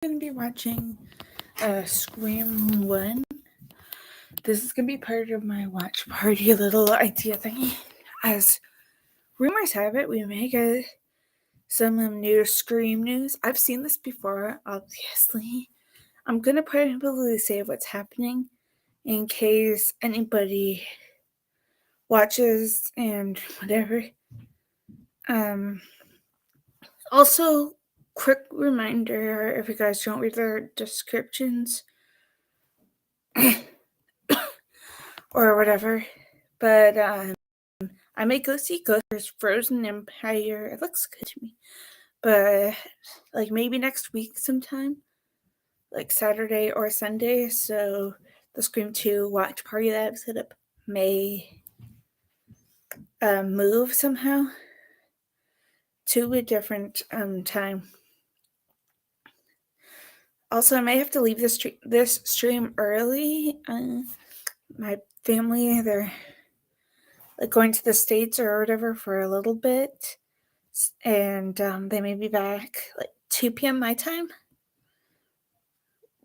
Going to be watching Scream 1. This is going to be part of my watch party little idea thingy. As rumors have it, we may get some new Scream news. I've seen this before, obviously. I'm going to probably say what's happening in case anybody watches and whatever. Also, quick reminder, if you guys don't read the descriptions or whatever, but I may go see Ghostbusters Frozen Empire. It looks good to me. But like maybe next week sometime, like Saturday or Sunday. So the Scream 2 watch party that I've set up may move somehow to a different time. Also, I may have to leave this stream early. My family, they're like going to the States or whatever for a little bit. And they may be back like 2 p.m. my time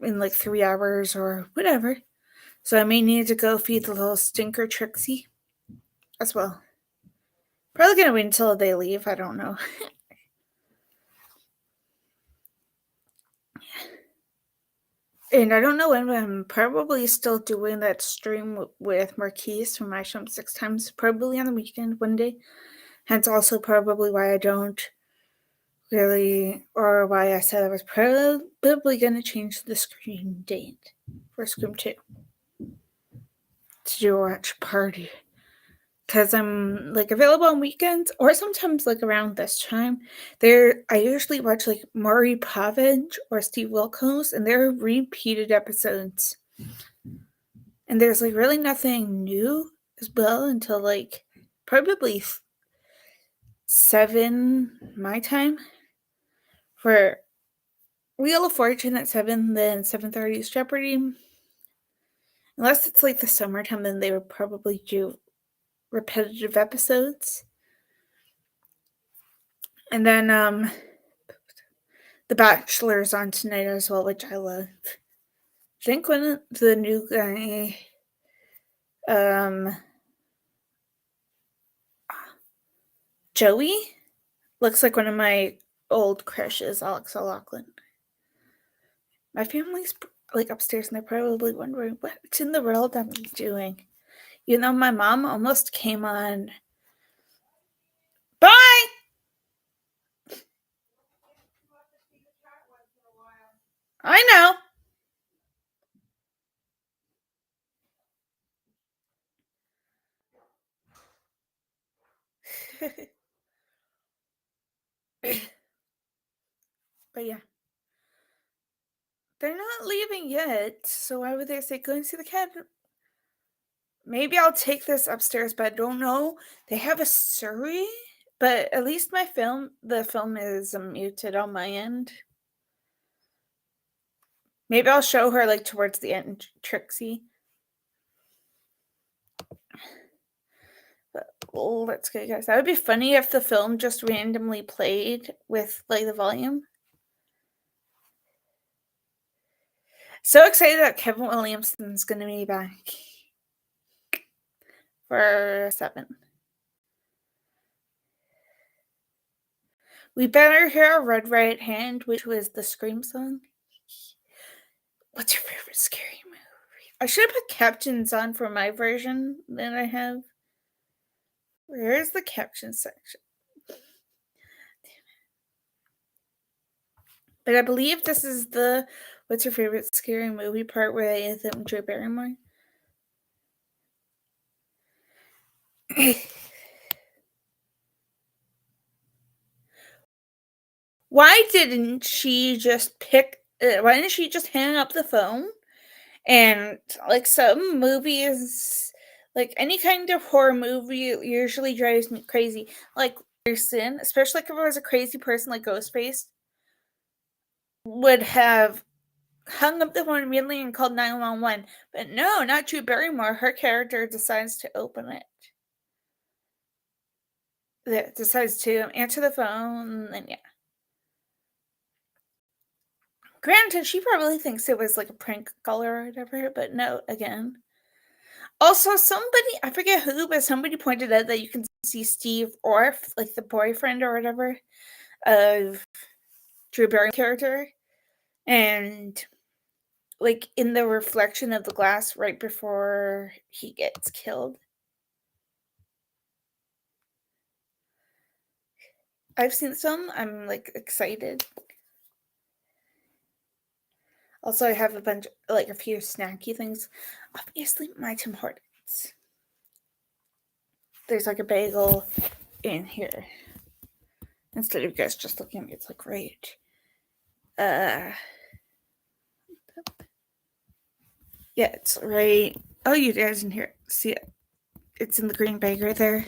in like 3 hours or whatever. So I may need to go feed the little stinker Trixie as well. Probably gonna wait until they leave. I don't know. And I don't know when, but I'm probably still doing that stream with Marquise from iShum 6 times, probably on the weekend one day. Hence also probably why I don't really, or why I said I was probably going to change the Scream date for Scream 2 to do a watch party. Because I'm like available on weekends or sometimes like around this time. I usually watch like Maury Povich or Steve Wilkos, and they're repeated episodes. And there's like really nothing new as well until like probably 7 my time for Wheel of Fortune at 7, then 7:30 is Jeopardy. Unless it's like the summertime, then they would probably do repetitive episodes. And then The Bachelor's on tonight as well, which I love. I think when the new guy Joey looks like one of my old crushes, Alex O'Loughlin. My family's like upstairs and they're probably wondering what in the world I'm doing. You know, my mom almost came on. Bye! I know. But yeah. They're not leaving yet, so why would they say go and see the cat? Maybe I'll take this upstairs, but I don't know. They have a Surrey, but at least the film is muted on my end. Maybe I'll show her like towards the end, Trixie. But let's go, guys. That would be funny if the film just randomly played with like the volume. So excited that Kevin Williamson's gonna be back for 7. We better hear Red Right Hand, which was the Scream song. What's your favorite scary movie? I should have put captions on for my version that I have. Where's the caption section? But I believe this is the what's your favorite scary movie part where they anthem Drew Barrymore. Why didn't she just why didn't she just hang up the phone? And like some movies, like any kind of horror movie usually drives me crazy. Like person, especially if it was a crazy person like Ghostface, would have hung up the phone immediately and called 911. But no, not Drew Barrymore. Her character decides to open it. Decides to answer the phone, and yeah. Granted, she probably thinks it was like a prank call or whatever, but no, again. Also, somebody, I forget who, but somebody pointed out that you can see Steve Orff, like the boyfriend or whatever, of Drew Barrymore's character, and like in the reflection of the glass right before he gets killed. I've seen some. I'm like excited. Also, I have a bunch, like a few snacky things. Obviously, my Tim Hortons. There's like a bagel in here. Instead of you guys just looking at me, it's like right. Yeah, it's right. Oh, you guys in here. See it? It's in the green bag right there.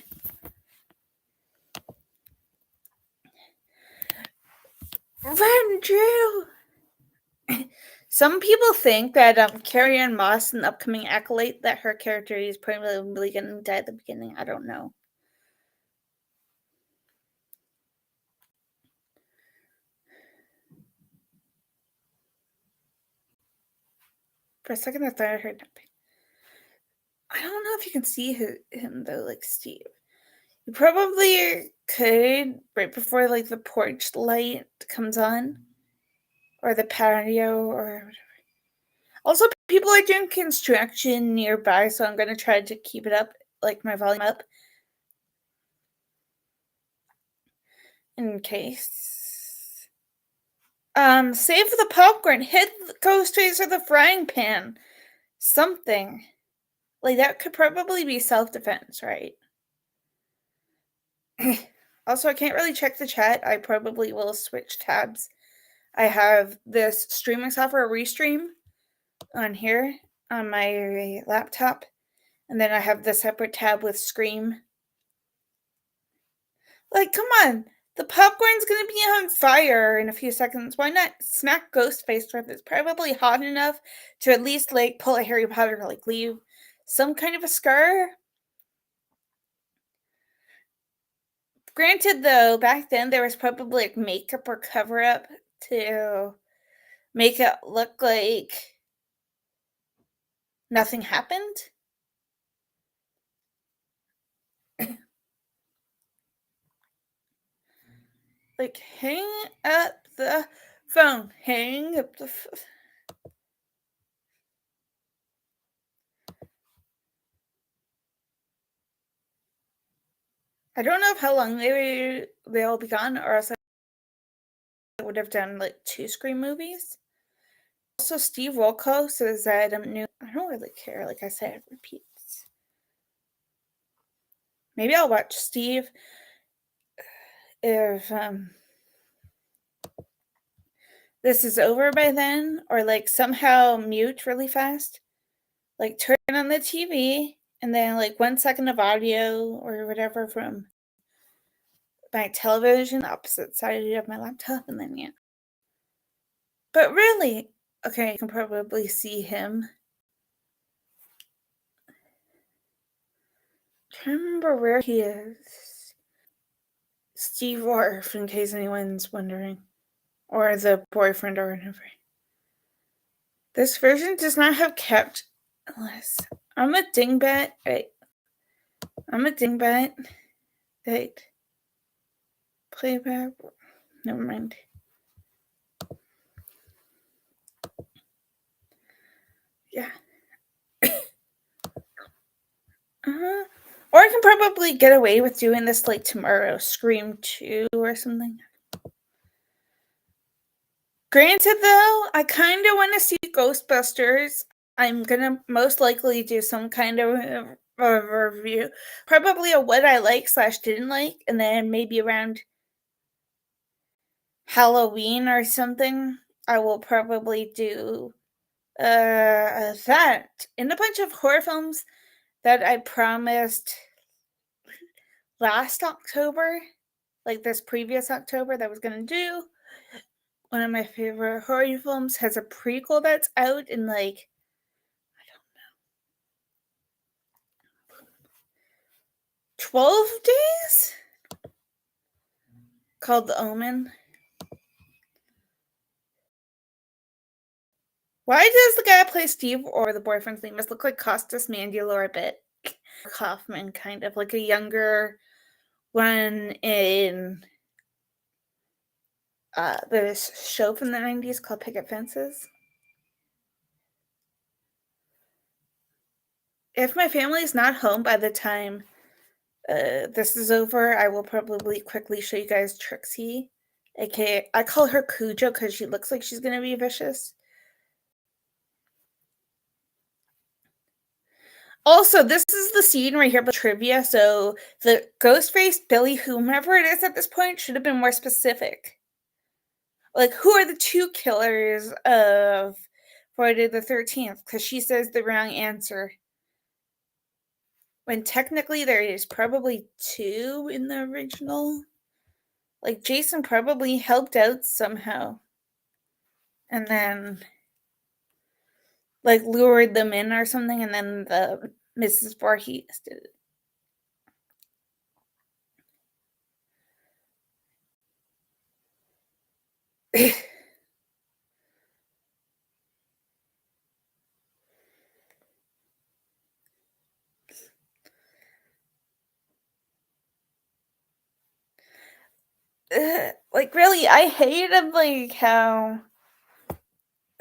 Run, Drew! Some people think that Carrie-Anne Moss in the upcoming Acolyte, that her character is probably going to die at the beginning. I don't know. For a second, I thought I heard nothing. I don't know if you can see him though, like Steve. You probably could right before like the porch light comes on, or the patio, or whatever. Also, people are doing construction nearby, so I'm going to try to keep it up, like my volume up, in case. Save the popcorn. Hit the Ghostface or the frying pan. Something. Like, that could probably be self-defense, right? Also, I can't really check the chat. I probably will switch tabs. I have this streaming software, Restream, on here on my laptop. And then I have the separate tab with Scream. Like, come on. The popcorn's gonna be on fire in a few seconds. Why not smack Ghostface with it? It's probably hot enough to at least, like, pull a Harry Potter, like, leave some kind of a scar. Granted, though, back then there was probably, like, makeup or cover-up to make it look like nothing happened. Like, hang up the phone. Hang up the phone. I don't know how long they'll be gone, or else I would have done like 2 Scream movies. Also, Steve Wilkos says that new. I don't really care. Like I said, it repeats. Maybe I'll watch Steve if this is over by then, or like somehow mute really fast. Like turn on the TV and then like 1 second of audio or whatever from my television, opposite side of my laptop, and then yeah. But really, okay, you can probably see him. I can't remember where he is. Steve Orff, in case anyone's wondering. Or the boyfriend or whatever. This version does not have kept unless I'm a dingbat. Wait. I'm a dingbat. Wait. Playback. Never mind. Yeah. Or I can probably get away with doing this like tomorrow. Scream 2 or something. Granted, though, I kind of want to see Ghostbusters. I'm gonna most likely do some kind of a review, probably a what I like / didn't like, and then maybe around Halloween or something, I will probably do that in a bunch of horror films that I promised last October, like this previous October, that I was gonna do. One of my favorite horror films has a prequel that's out in like 12 days, called The Omen. Why does the guy play Steve, or the boyfriend's name must look like Costas Mandylor a bit? Kaufman, kind of like a younger one in this show from the 90s called Picket Fences. If my family is not home by the time this is over, I will probably quickly show you guys Trixie, aka I call her Cujo because she looks like she's gonna be vicious. Also, this is the scene right here, but trivia. So the Ghostface, Billy, whomever it is at this point, should have been more specific. Like, who are the two killers of Friday the 13th? Because she says the wrong answer. When technically there is probably two in the original. Like, Jason probably helped out somehow. And then, like, lured them in or something, and then the Mrs. Voorhees did it. Like, really, I hated, like, how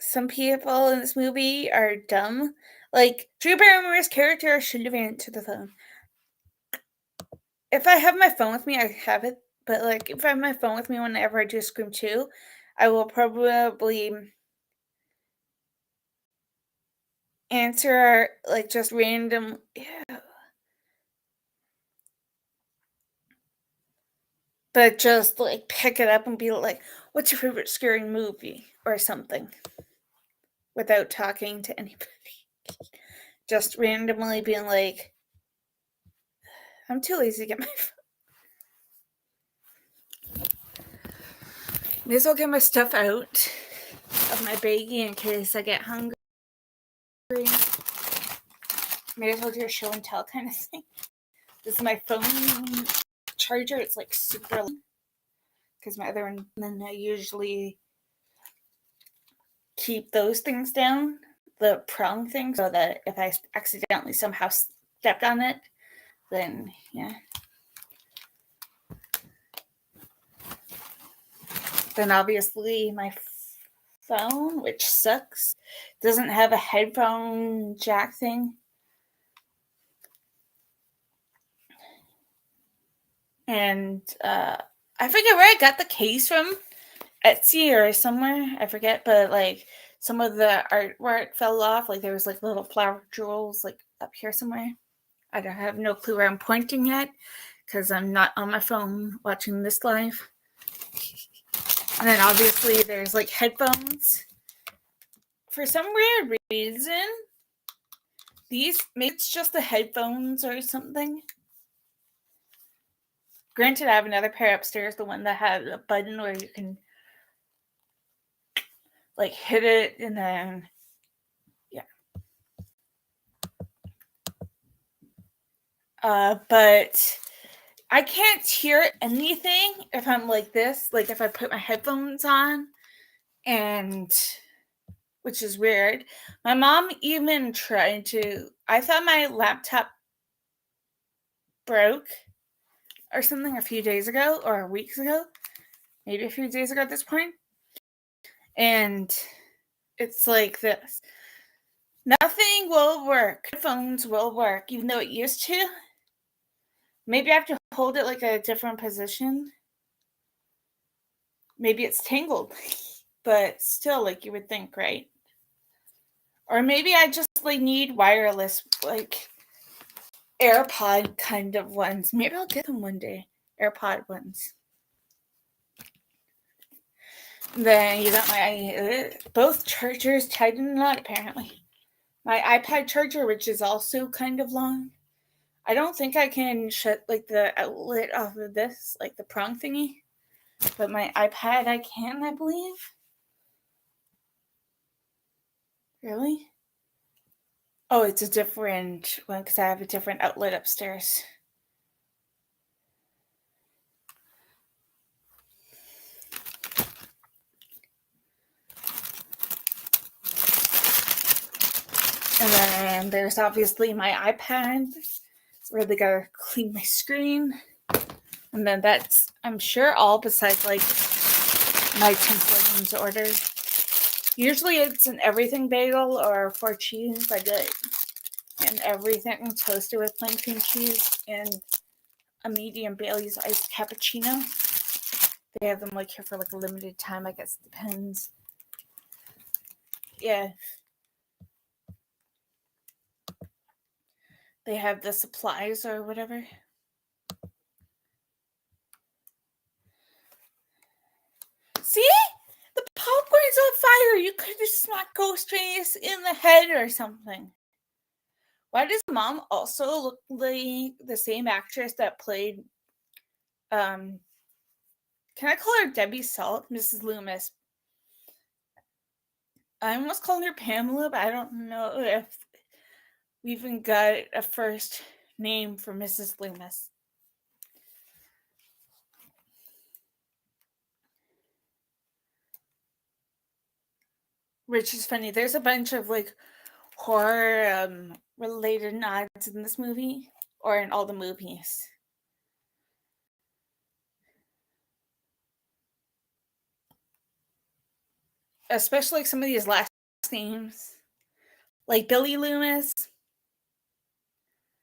some people in this movie are dumb. Like, Drew Barrymore's character should have answered the phone. If I have my phone with me, I have it. But, like, if I have my phone with me whenever I do Scream 2, I will probably answer, like, just random. Yeah. But just, like, pick it up and be like, what's your favorite scary movie? Or something. Without talking to anybody. Just randomly being like, I'm too lazy to get my phone. May as well get my stuff out of my baggie in case I get hungry. May as well do a show and tell kind of thing. This is my phone charger. It's like super low because my other one, then I usually keep those things down, the prong thing, so that if I accidentally somehow stepped on it, then yeah. Then obviously my phone, which sucks, doesn't have a headphone jack thing. And I forget where I got the case from, Etsy or somewhere, I forget, but like some of the artwork fell off. Like there was like little flower jewels like up here somewhere. I don't have no clue where I'm pointing yet because I'm not on my phone watching this live. And then obviously there's like headphones. For some weird reason, these, maybe it's just the headphones or something. Granted, I have another pair upstairs, the one that had a button where you can like hit it and then yeah. But I can't hear anything if I'm like this, like if I put my headphones on, and which is weird. My mom even tried to, I thought my laptop broke or something a few days ago or weeks ago, maybe a few days ago at this point. And it's like this. Nothing will work. Headphones will work, even though it used to. Maybe I have to hold it like a different position. Maybe it's tangled, but still, like you would think, right? Or maybe I just like need wireless, like AirPod kind of ones. Maybe I'll get them one day. AirPod ones. Then you got my both chargers tied in a knot, apparently. My iPad charger, which is also kind of long. I don't think I can shut like the outlet off of this, like the prong thingy. But my iPad I can, I believe. Really? Oh, it's a different one because I have a different outlet upstairs. And there's obviously my iPad. Really gotta clean my screen. And then that's, I'm sure, all besides like my Tim Hortons order. Usually it's an everything bagel or 4 cheese. I get and everything toasted with plain cream cheese and a medium Bailey's iced cappuccino. They have them like here for like a limited time. I guess it depends. Yeah. They have the supplies or whatever. See? The popcorn's on fire. You could just smack Ghostface in the head or something. Why does Mom also look like the same actress that played can I call her Debbie Salt, Mrs. Loomis? I almost called her Pamela, but I don't know if we even got a first name for Mrs. Loomis. Which is funny. There's a bunch of like horror related nods in this movie or in all the movies. Especially like some of these last names. Like Billy Loomis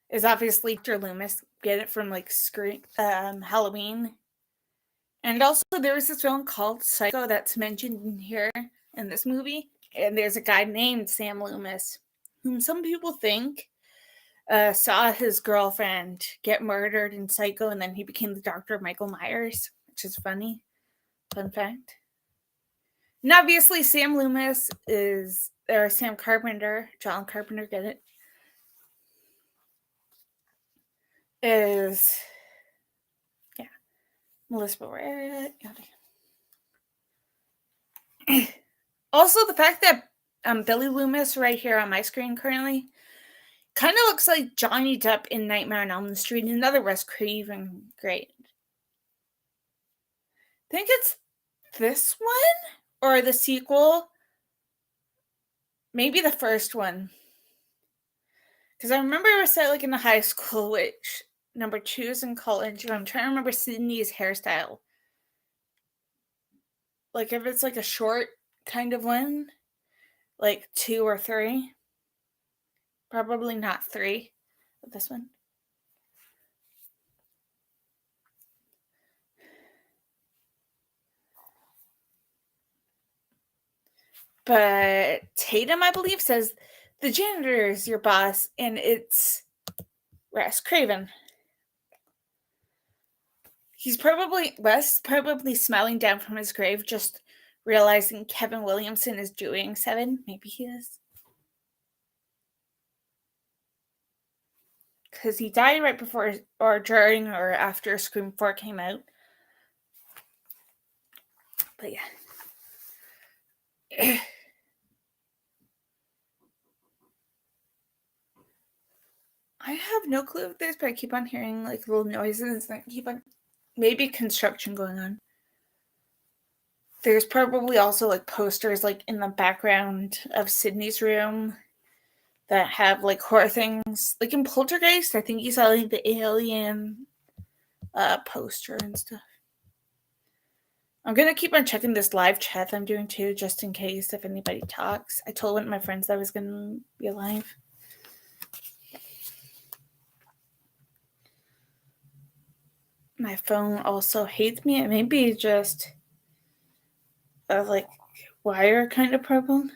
is obviously Dr. Loomis. Get it from like Halloween. And also there was this film called Psycho that's mentioned in here in this movie. And there's a guy named Sam Loomis, whom some people think saw his girlfriend get murdered in Psycho, and then he became the doctor of Michael Myers, which is funny. Fun fact. And obviously Sam Loomis is, or Sam Carpenter, John Carpenter, get it? Is, yeah, Melissa Barrera. Also, the fact that Billy Loomis right here on my screen currently kind of looks like Johnny Depp in Nightmare on Elm Street, another Wes Craven great. I think it's this one or the sequel. Maybe the first one. Because I remember it was set like in the high school, which number 2 is in college. I'm trying to remember Sydney's hairstyle. Like if it's like a short kind of one, like 2 or 3. Probably not 3, but this one. But Tatum, I believe, says the janitor is your boss, and it's Wes Craven. Wes probably smiling down from his grave, just realizing Kevin Williamson is doing 7. Maybe he is. Because he died right before or during or after Scream 4 came out. But yeah. I have no clue what this, but I keep on hearing like little noises and keep on maybe construction going on. There's probably also like posters like in the background of Sydney's room that have like horror things. Like in Poltergeist, I think you saw like the alien poster and stuff. I'm gonna keep on checking this live chat I'm doing too, just in case if anybody talks. I told one of my friends that I was gonna be live. My phone also hates me. It may be just a like wire kind of problem.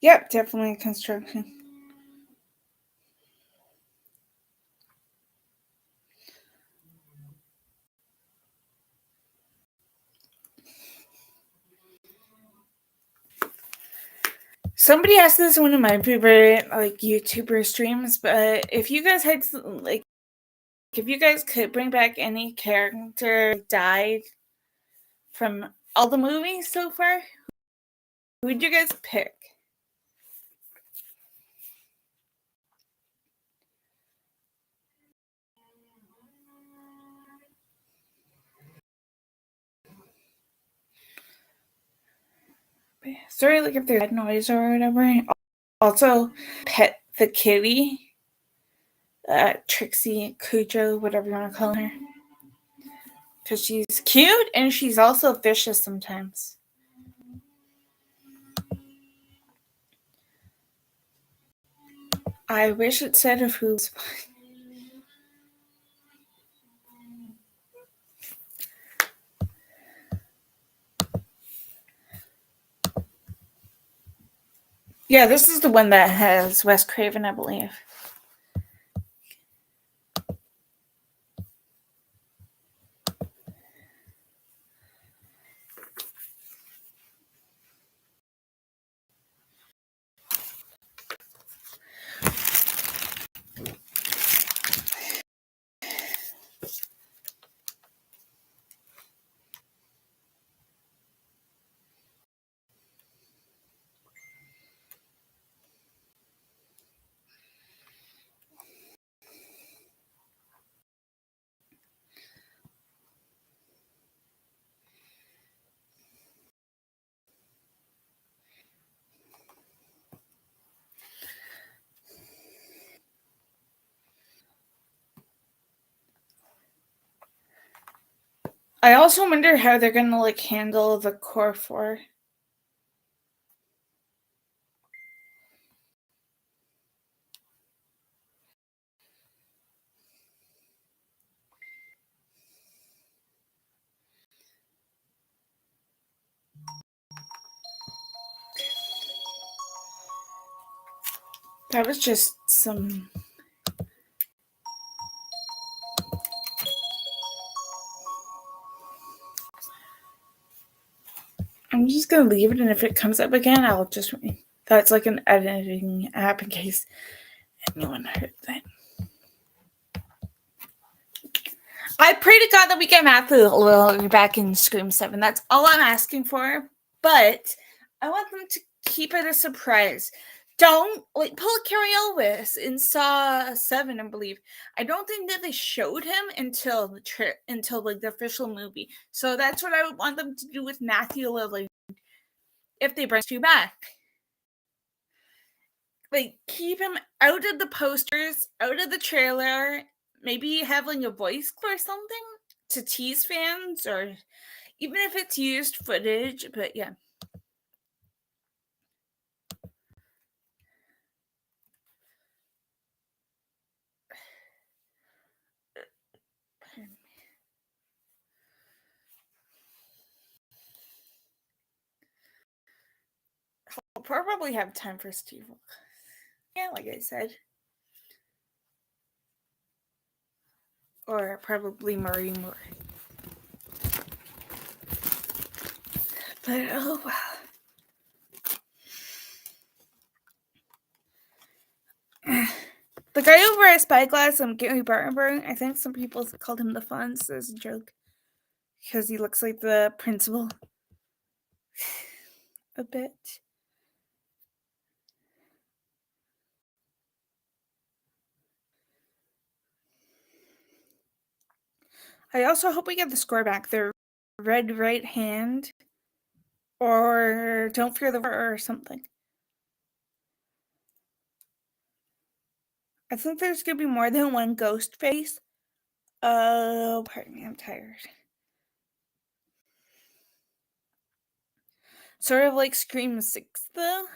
Yep, definitely construction. Somebody asked this in one of my favorite YouTuber streams, but if you guys had if you guys could bring back any character died from all the movies so far, who would you guys pick? Sorry, if there's noise or whatever. Also, Pet the kitty, Trixie, Cujo, whatever you want to call her, because she's cute and she's also vicious sometimes. I wish it said of who's. Yeah, this is the one that has Wes Craven, I believe. I also wonder how they're gonna handle the core 4. That was just some. I'm just gonna leave it, and if it comes up again, I'll just. That's an editing app in case anyone heard that. I pray to God that we get Matthew back in Scream 7. That's all I'm asking for. But I want them to keep it a surprise. Don't pull a Carrie Elwes in Saw 7, I believe. I don't think that they showed him until the official movie. So that's what I would want them to do with Matthew Lillard if they bring you back. Keep him out of the posters, out of the trailer. Maybe have a voice clip or something to tease fans, or even if it's used footage. But yeah. I'll probably have time for Steve. Yeah, like I said. Or probably Murray Moore. But oh well. The guy over at Spyglass, Gary Bartenberg, I think some people called him the Fonz as a joke because he looks like the principal a bit. I also hope we get the score back. The red right hand or Don't Fear the War or something. I think there's going to be more than one ghost face. Oh, pardon me, I'm tired. Sort of like Scream 6, though.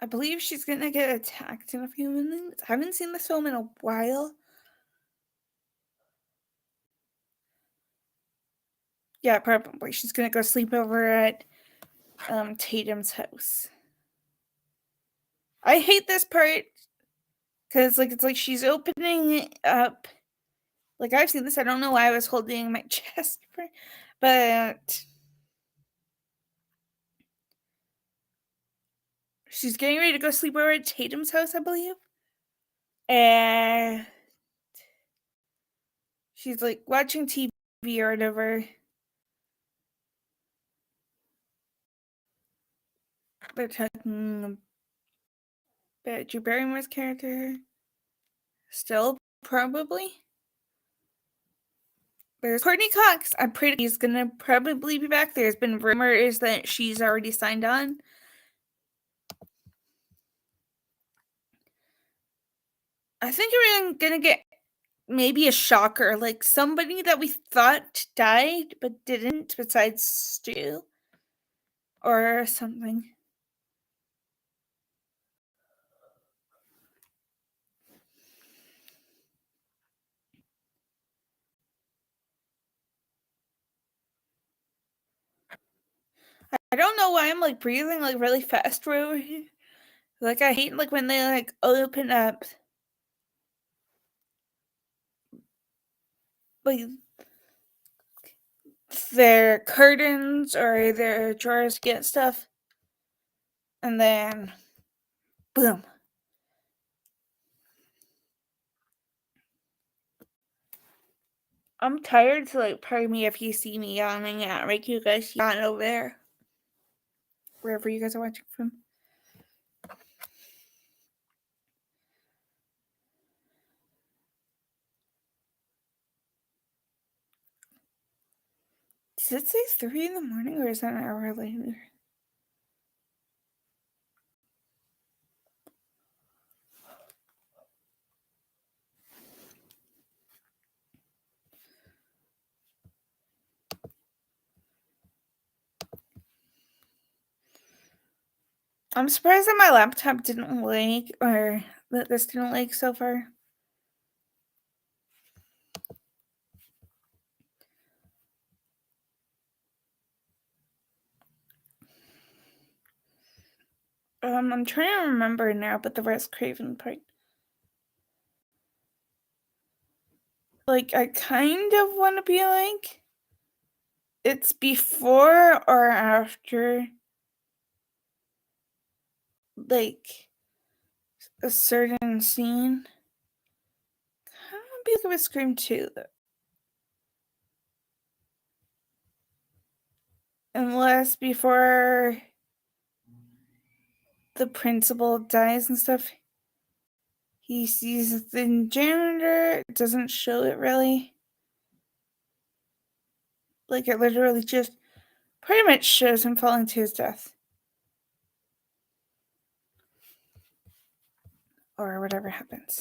I believe she's going to get attacked in a few minutes. I haven't seen this film in a while. Yeah, probably. She's going to go sleep over at Tatum's house. I hate this part because it's like she's opening up. Like, I've seen this. I don't know why I was holding my chest, but she's getting ready to go sleep over at Tatum's house, I believe. And she's like watching TV or whatever. They're talking about Drew Barrymore's character. Still, probably. There's Courtney Cox. I'm pretty he's gonna probably be back. There's been rumors that she's already signed on. I think we're gonna get maybe a shocker, like somebody that we thought died but didn't, besides Stu. Or something. I don't know why I'm like breathing like really fast over here. Like I hate like when they like open up like their curtains or their drawers get stuff and then boom. I'm tired, so like pardon me if you see me yawning at like you guys yawn over there. Wherever you guys are watching from. Does it say 3 in the morning or is that an hour later? I'm surprised that my laptop didn't lag or that this didn't lag so far. I'm trying to remember now, but the Wes Craven part. Like, I kind of want to be like, it's before or after, like, a certain scene. I want to be like with Scream 2, though. Unless before the principal dies and stuff, he sees the janitor. It doesn't show it really. Like, it literally just pretty much shows him falling to his death. Or whatever happens.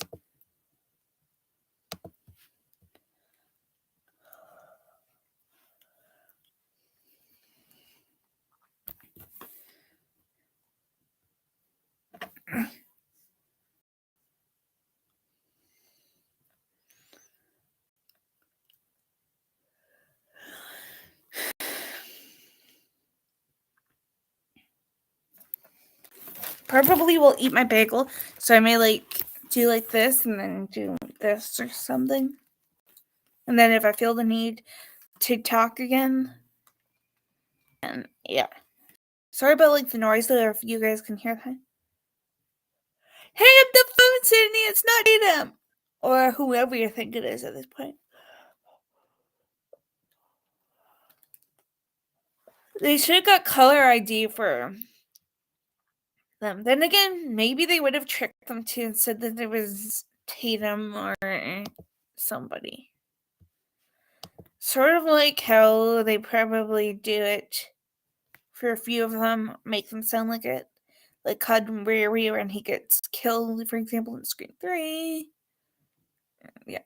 Probably will eat my bagel, so I may like do like this and then do this or something. And then if I feel the need to talk again, and yeah. Sorry about like the noise there if you guys can hear that. Hang up the phone, Sydney, it's not Tatum! Or whoever you think it is at this point. They should have got caller ID for them. Then again, maybe they would have tricked them too and said that it was Tatum or somebody. Sort of like how they probably do it for a few of them, make them sound like it. Like Kadri when he gets killed, for example, in Scream 3. Yeah.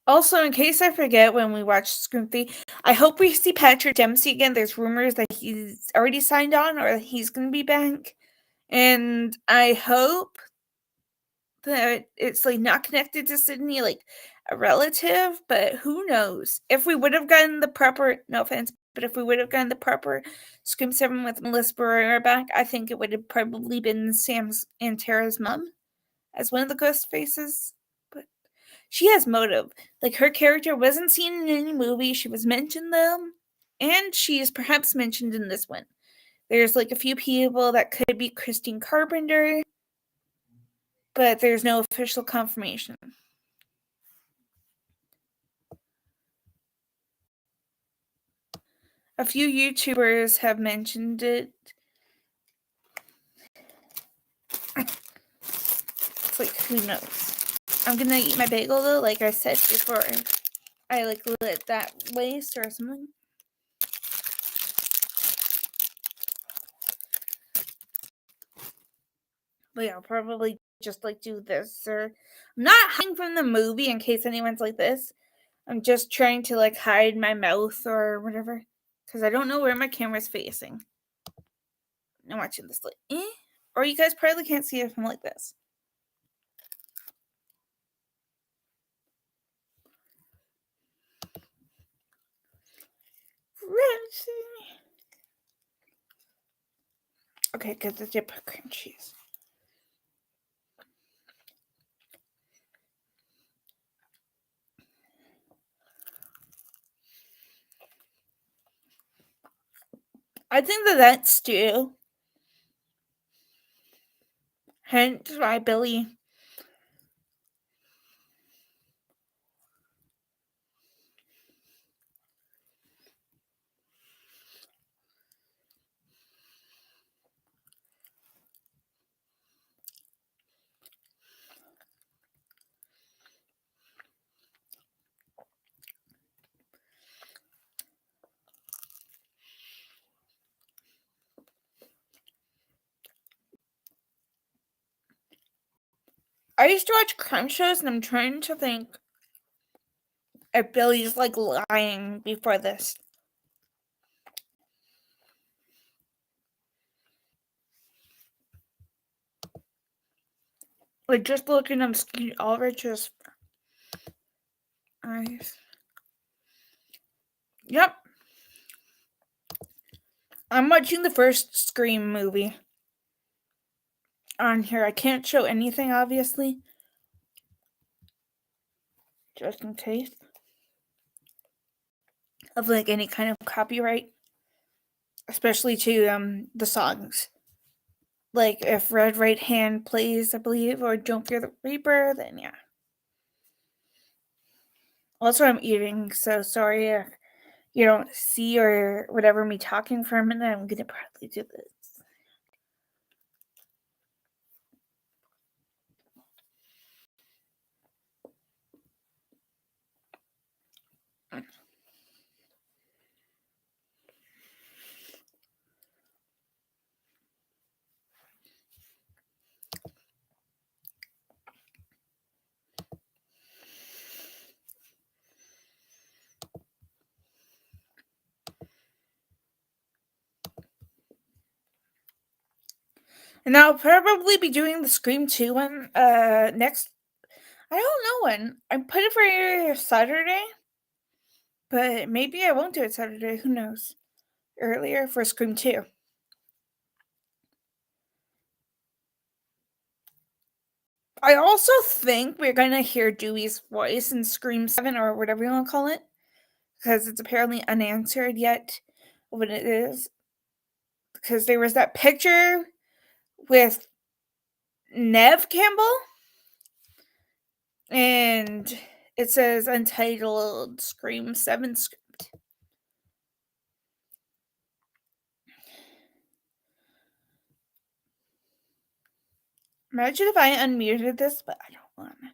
Also, in case I forget when we watch Scream 3, I hope we see Patrick Dempsey again. There's rumors that he's already signed on or that he's going to be back. And I hope that it's like not connected to Sydney, like a relative, but who knows? If we would have gotten the proper, no offense, but if we would have gotten the proper Scream 7 with Melissa Barrera back, I think it would have probably been Sam's and Tara's mom as one of the ghost faces. But she has motive. Like, her character wasn't seen in any movie. She was mentioned, though. And she is perhaps mentioned in this one. There's, like, a few people that could be Christine Carpenter, but there's no official confirmation. A few YouTubers have mentioned it. It's like, who knows? I'm gonna eat my bagel, though, like I said before. I, like, let that waste or something. But yeah, I'll probably just like do this, or I'm not hiding from the movie in case anyone's like this. I'm just trying to like hide my mouth or whatever because I don't know where my camera's facing. I'm watching this like, or you guys probably can't see it if I'm like this. Okay, good. The dip cream cheese. I think that stew, hence why Billy I used to watch crime shows, and I'm trying to think if Billy's like lying before this. Like, just looking at Skeet Ulrich's eyes. Yep. I'm watching the first Scream movie on here. I can't show anything, obviously. Just in case. Of, like, any kind of copyright. Especially to, the songs. Like, if Red Right Hand plays, I believe, or Don't Fear the Reaper, then yeah. Also, I'm eating, so sorry if you don't see or whatever me talking for a minute. I'm gonna probably do this. And I'll probably be doing the Scream 2 one next. I don't know when. I put it for Saturday, but maybe I won't do it Saturday. Who knows? Earlier for Scream 2. I also think we're gonna hear Dewey's voice in Scream 7 or whatever you want to call it, because it's apparently unanswered yet what it is. Because there was that picture with Nev Campbell, and it says Untitled Scream 7 script. Imagine if I unmuted this, but I don't want to.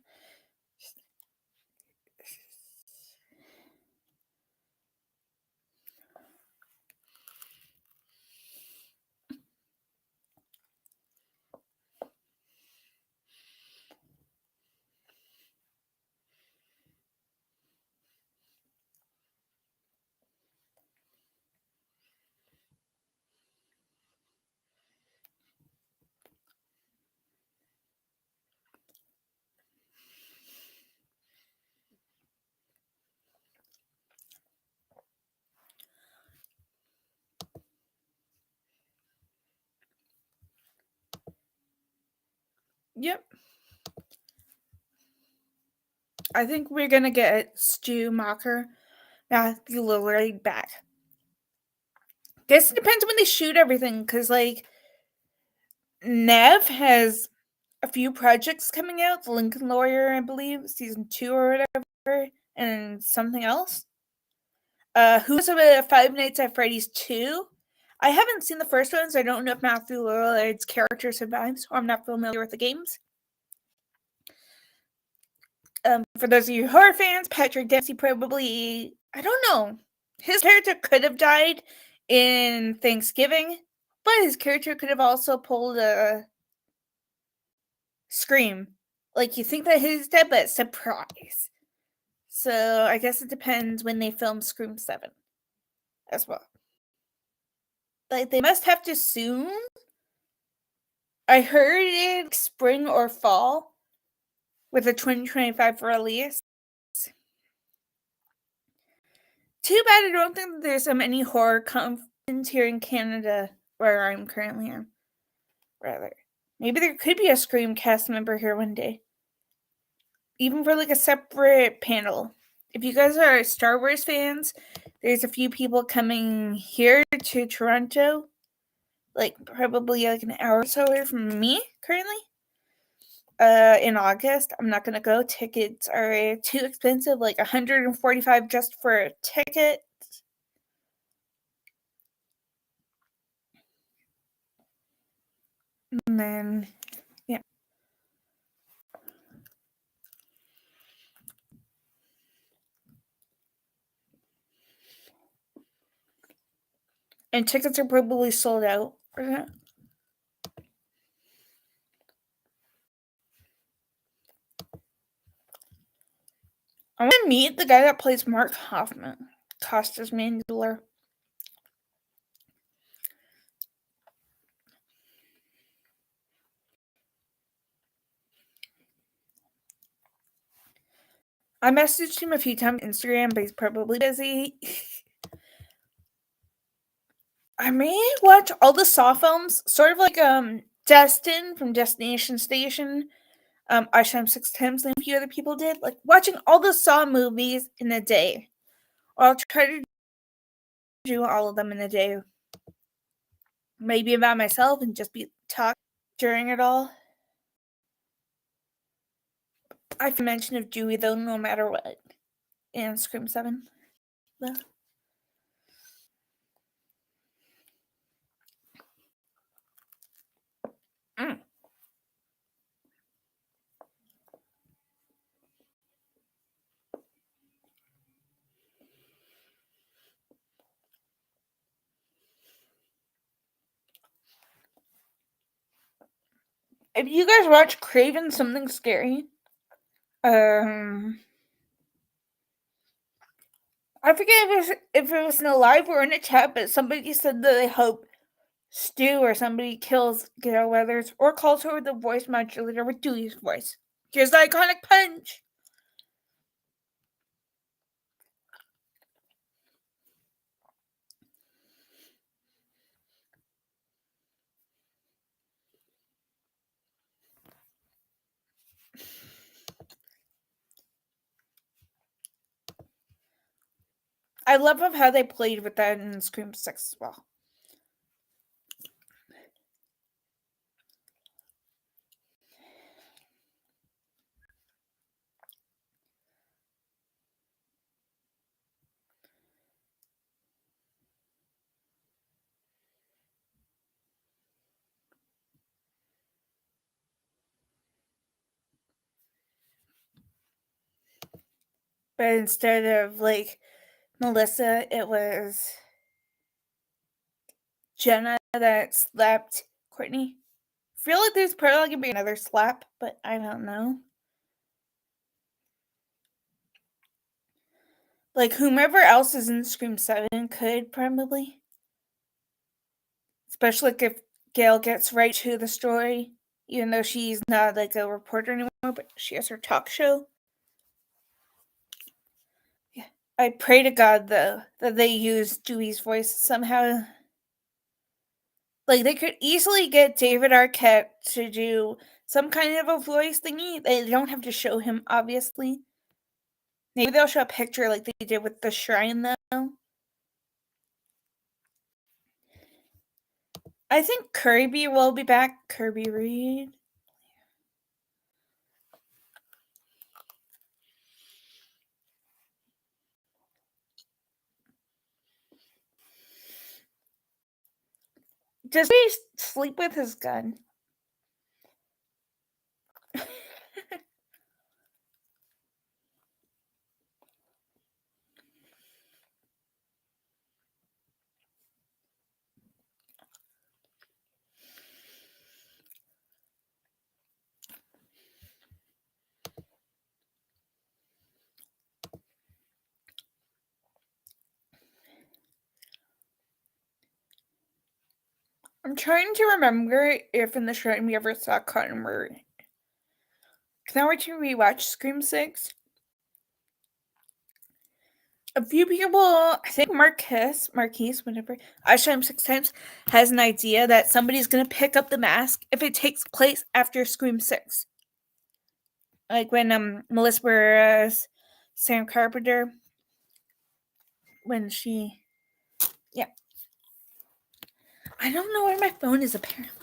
Yep. I think we're gonna get Stu Macher, Matthew Lillard back. Guess it depends when they shoot everything, because like Nev has a few projects coming out. The Lincoln Lawyer, I believe, season 2 or whatever, and something else. Who's about Five Nights at Freddy's 2? I haven't seen the first one, so I don't know if Matthew Lillard's character survives, or I'm not familiar with the games. For those of you horror fans, Patrick Dempsey probably, I don't know, his character could have died in Thanksgiving, but his character could have also pulled a Scream. Like, you think that he's dead, but surprise. So I guess it depends when they film Scream 7 as well. Like, they must have to soon. I heard it spring or fall with a 2025 release. Too bad I don't think there's any horror conference here in Canada where I'm currently am. Rather. Maybe there could be a Scream cast member here one day. Even for like a separate panel. If you guys are Star Wars fans, there's a few people coming here to Toronto. Like probably like an hour or so away from me currently. In August. I'm not gonna go. Tickets are too expensive, like $145 just for a ticket. And then yeah. And tickets are probably sold out. I want to meet the guy that plays Mark Hoffman, Costas Mandler. I messaged him a few times on Instagram, but he's probably busy. I may watch all the Saw films, sort of like Destin from Destination Station. I Shot Him 6 Times, and a few other people did. Like watching all the Saw movies in a day. Or I'll try to do all of them in a day. Maybe by myself and just be talk during it all. I've mentioned of Dewey though, no matter what. And Scream 7. Well. Mm. If you guys watch Craven Something Scary, I forget if it was in a live or in a chat, but somebody said that they hope Stu or somebody kills Gail Weathers or calls her with the voice modulator with Dewey's voice. Here's the iconic punch. I love of how they played with that in Scream 6 as well. But instead of like Melissa, it was Jenna that slapped Courtney. I feel like there's probably gonna be another slap, but I don't know. Like whomever else is in Scream 7 could probably. Especially like if Gail gets right to the story, even though she's not like a reporter anymore, but she has her talk show. Yeah. I pray to God though that they use Dewey's voice somehow. Like they could easily get David Arquette to do some kind of a voice thingy. They don't have to show him, obviously. Maybe they'll show a picture like they did with the shrine, though. I think Kirby will be back. Kirby Reed. Does he sleep with his gun? I'm trying to remember if in the shrine we ever saw Cotton Murray. Can I wait to rewatch Scream 6? A few people, I think Marquise, whatever, I shot him 6 times, has an idea that somebody's gonna pick up the mask if it takes place after Scream 6. Like when Melissa was Sam Carpenter, when she, yeah. I don't know where my phone is apparently.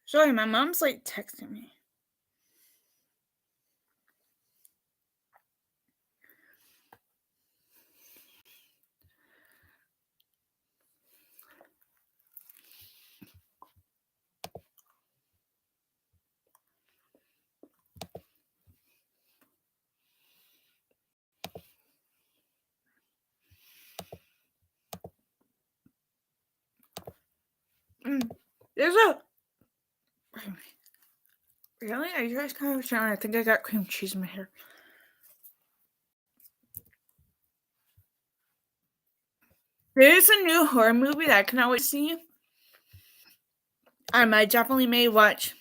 Sorry, my mom's like texting me. There's a. Really? Are you guys kind of showing? I think I got cream cheese in my hair. There's a new horror movie that I cannot wait to see. I definitely may watch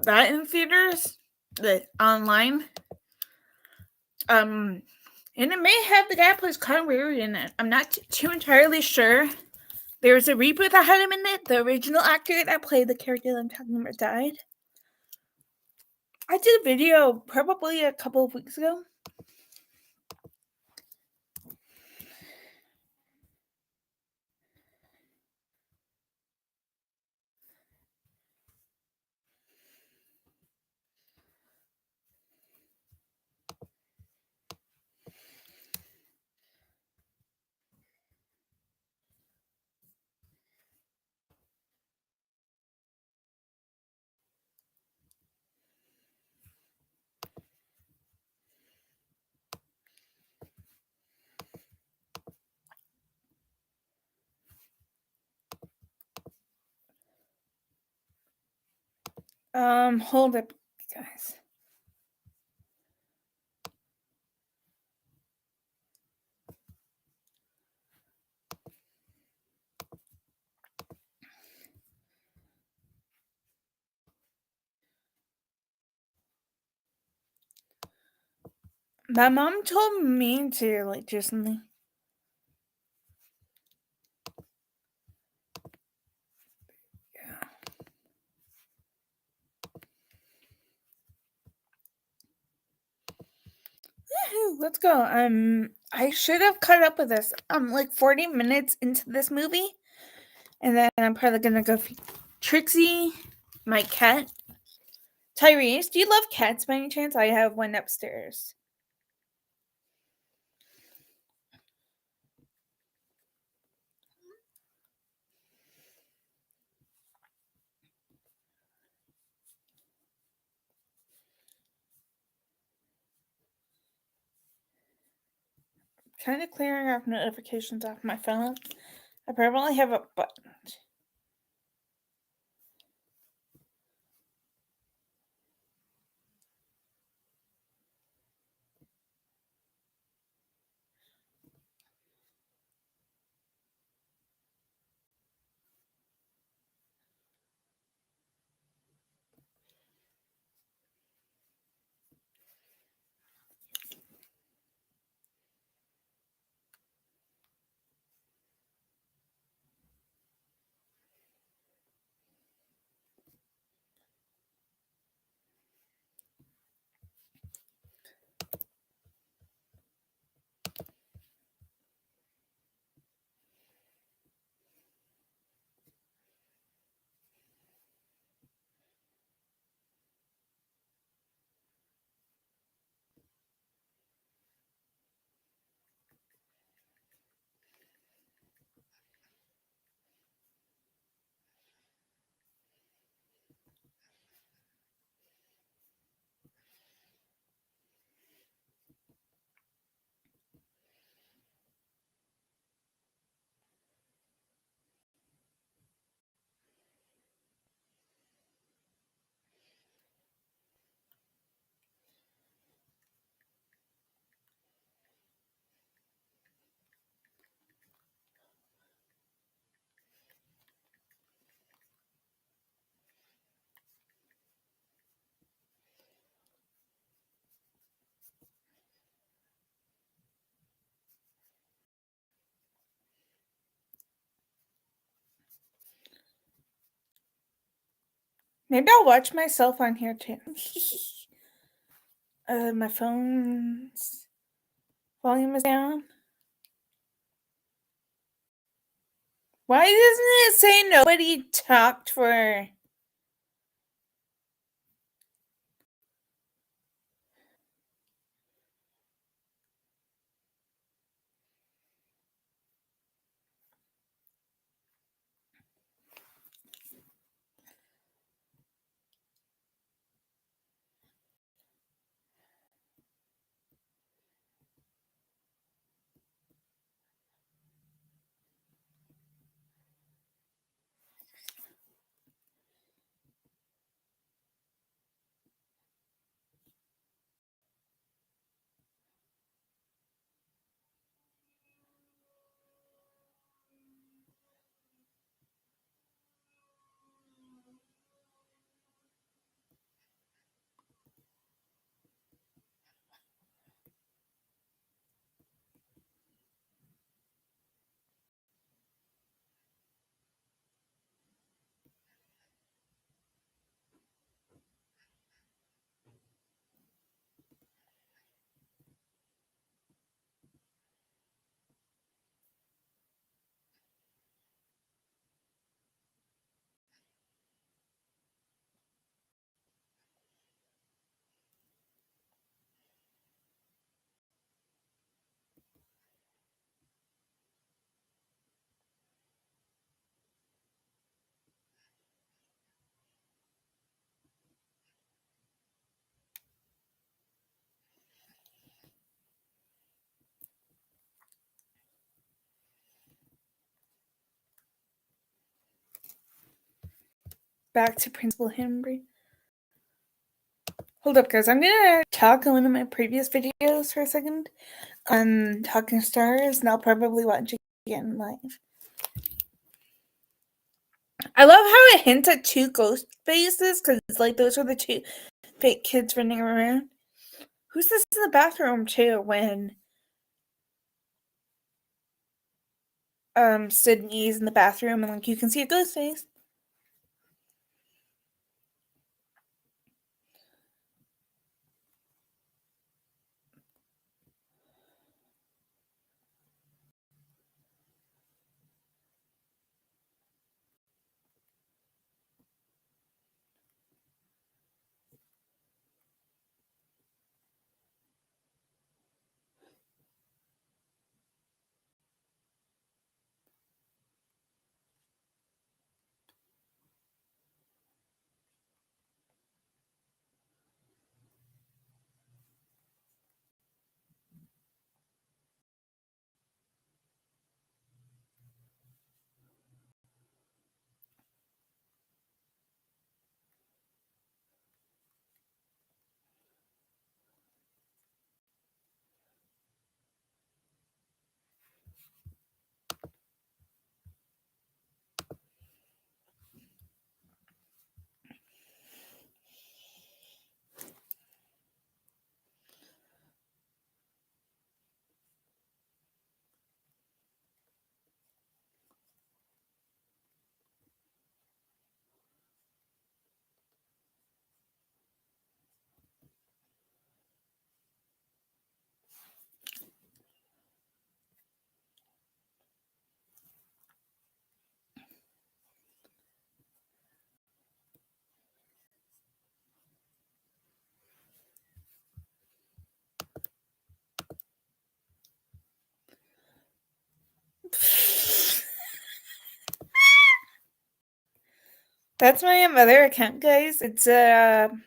that in theaters, the online. And it may have the guy who plays Cotton Weary in it. I'm not too entirely sure. There was a reboot that had him in it. The original actor that played the character that I'm talking about died. I did a video probably a couple of weeks ago. Hold up, guys. My mom told me to like do something. Yeah. Woohoo, let's go. I should have caught up with this. I'm like 40 minutes into this movie, and then I'm probably gonna go feed Trixie, my cat. Tyrese, do you love cats by any chance? I have one upstairs. Kind of clearing off notifications off my phone. I probably have a button. Maybe I'll watch myself on here too. My phone's volume is down. Why doesn't it say nobody talked for? Back to Principal Henry. Hold up, guys. I'm gonna talk on one of my previous videos for a second on Talking Stars, and I'll probably watch it again live. I love how it hints at two ghost faces, because like those are the two fake kids running around. Who's this in the bathroom too? When Sydney's in the bathroom and like you can see a ghost face. That's my other account, guys. It's an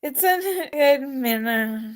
admin.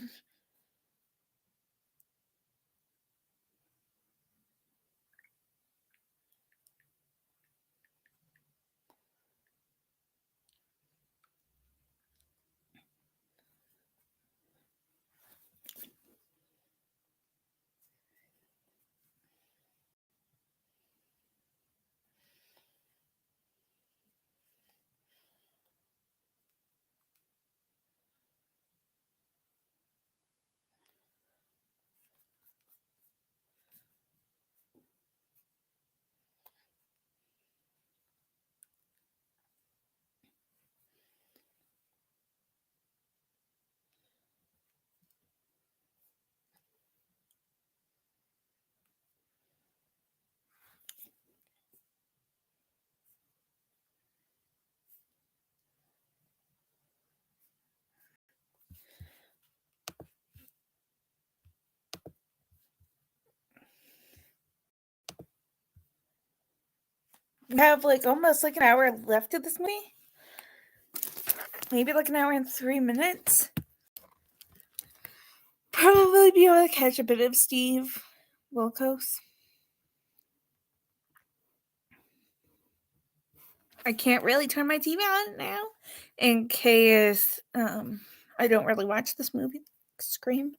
We have like almost like an hour left of this movie. Maybe like an hour and 3 minutes. Probably be able to catch a bit of Steve Wilkos. I can't really turn my TV on now in case I don't really watch this movie, Scream.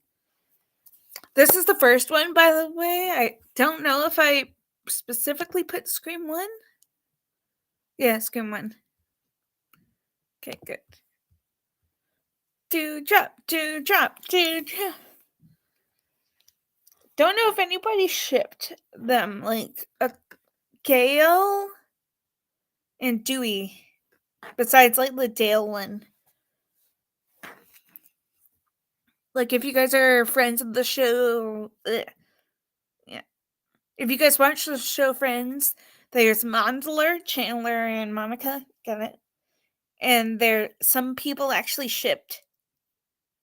This is the first one, by the way. I don't know if I specifically put Scream 1. Yeah, Scream 1. Okay, good. Do drop. Don't know if anybody shipped them, like Gail and Dewey, besides like the Dale one. Like if you guys are friends of the show, yeah. If you guys watch the show Friends, there's Mondler, Chandler, and Monica. Got it. And some people actually shipped.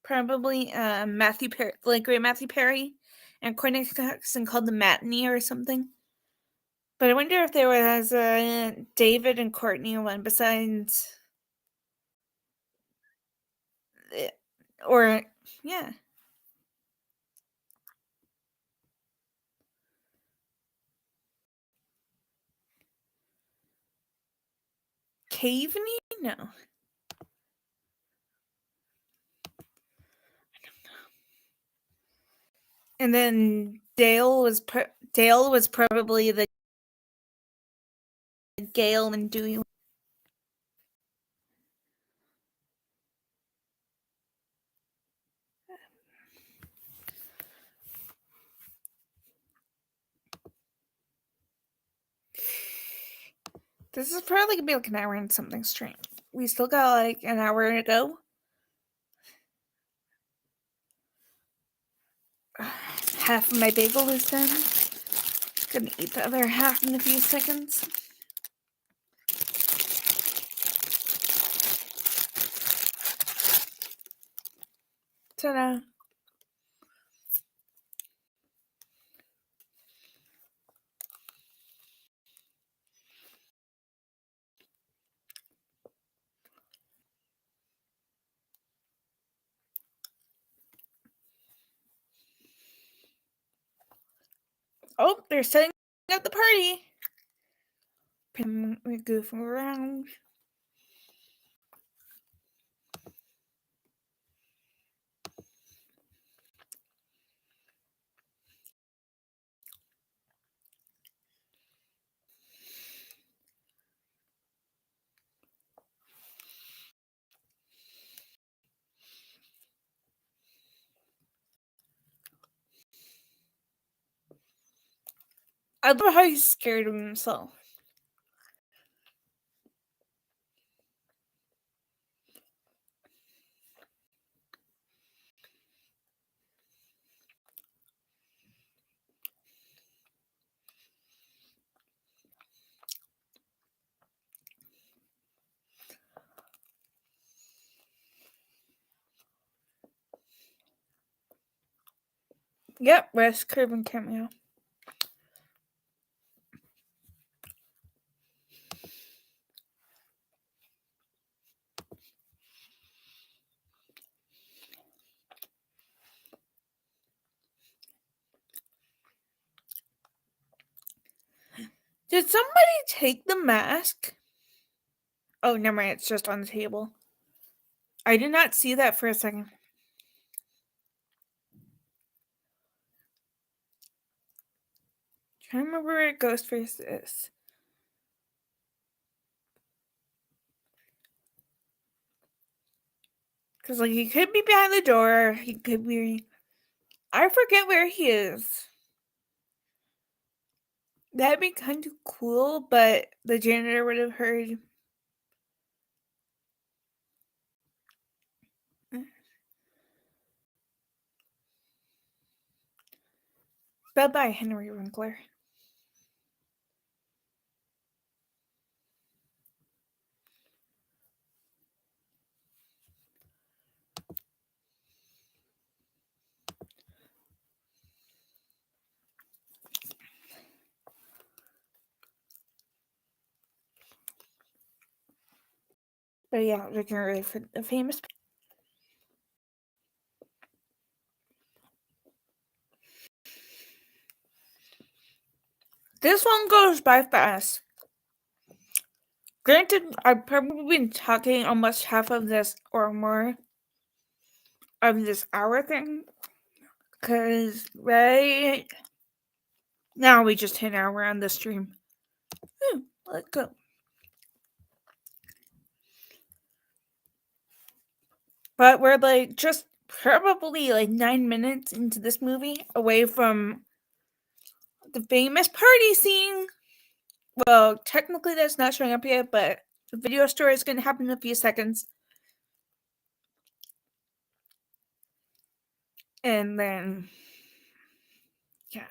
Probably Matthew Perry, like great Matthew Perry, and Courtney Coxon called the Matinee or something. But I wonder if there was a David and Courtney one besides, or yeah. Cavening? No. I don't know. And then Dale was probably the Gale and Dewey. This is probably gonna be like an hour and something straight. We still got like an hour to go. Half of my bagel is done. Gonna eat the other half in a few seconds. Ta-da. Oh, they're setting up the party. We're goofing around. I love how he's scared of himself. Yep, Wes Craven cameo. Did somebody take the mask? Oh, never mind. It's just on the table. I did not see that for a second. I remember where Ghostface is. Because, like, he could be behind the door. He could be... I forget where he is. That'd be kind of cool, but the janitor would have heard. Bye-bye, Henry Winkler. But yeah, we're getting ready for the famous... This one goes by fast. Granted, I've probably been talking almost half of this or more of this hour thing. Because right now we just hit an hour on the stream. Let's go. But we're like just probably like 9 minutes into this movie away from the famous party scene. Well, technically that's not showing up yet, but the video store is going to happen in a few seconds. And then, yeah.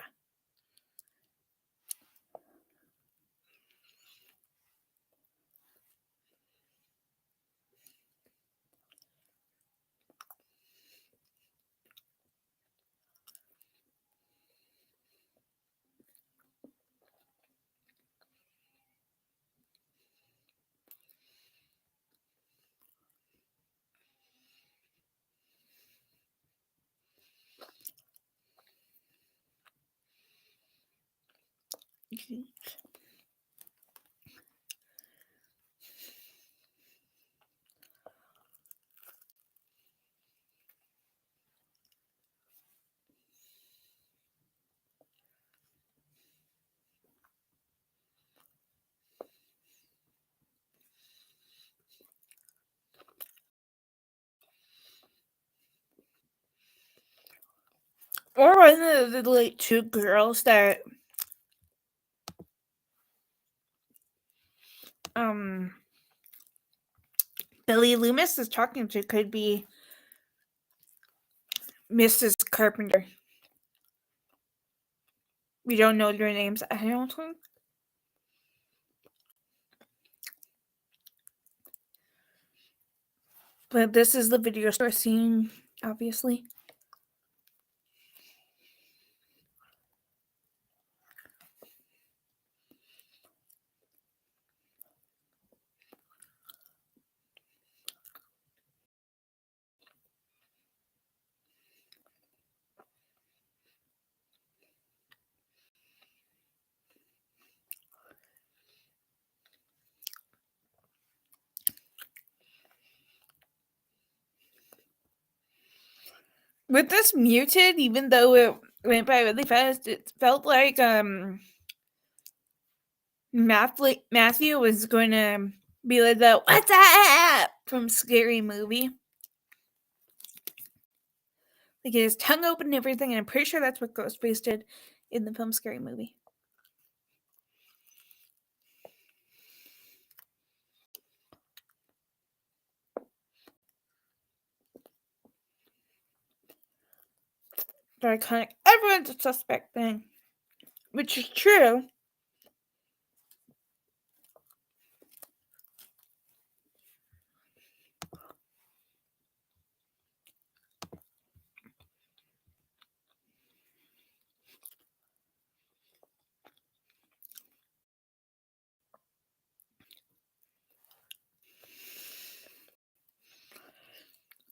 Or one of the like two girls that Billy Loomis is talking to could be Mrs. Carpenter. We don't know their names. I don't think. But this is the video store scene, obviously. With this muted, even though it went by really fast, it felt like Matthew was going to be like the "What's that?" from Scary Movie. Like his tongue open and everything, and I'm pretty sure that's what Ghostface did in the film Scary Movie. The iconic "everyone's a suspect" thing, which is true.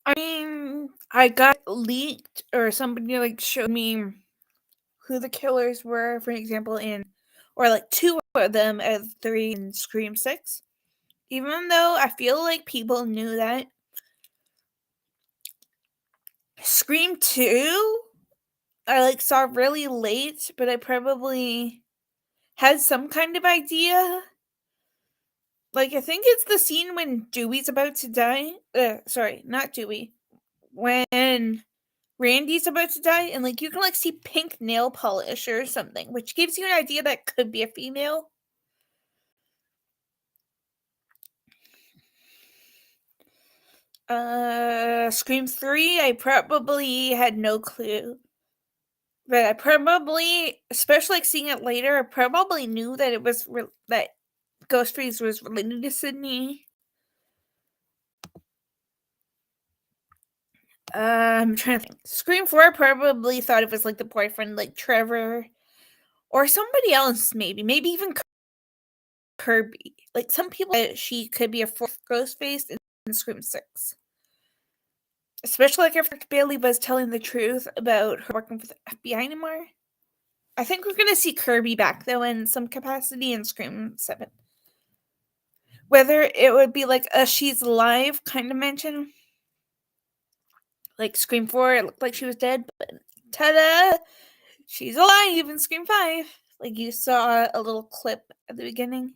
I mean, I got leaked, or somebody like showed me who the killers were, for example, or like two of them at 3 and Scream 6. Even though I feel like people knew that. Scream 2, I like saw really late, but I probably had some kind of idea. Like, I think it's the scene when Dewey's about to die. Sorry, not Dewey. When Randy's about to die, and like you can like see pink nail polish or something, which gives you an idea that could be a female. Scream 3, I probably had no clue. But I probably, especially like seeing it later, I probably knew that it was that Ghostface was related to Sydney. I'm trying to think. Scream 4, I probably thought it was like the boyfriend, like Trevor, or somebody else, maybe even Kirby. Like some people, she could be a fourth Ghostface in Scream 6. Especially like if Bailey was telling the truth about her working for the FBI anymore. I think we're gonna see Kirby back though in some capacity in Scream 7. Whether it would be like a she's alive kind of mention. Like Scream 4, it looked like she was dead, but ta-da! She's alive in Scream 5. Like you saw a little clip at the beginning.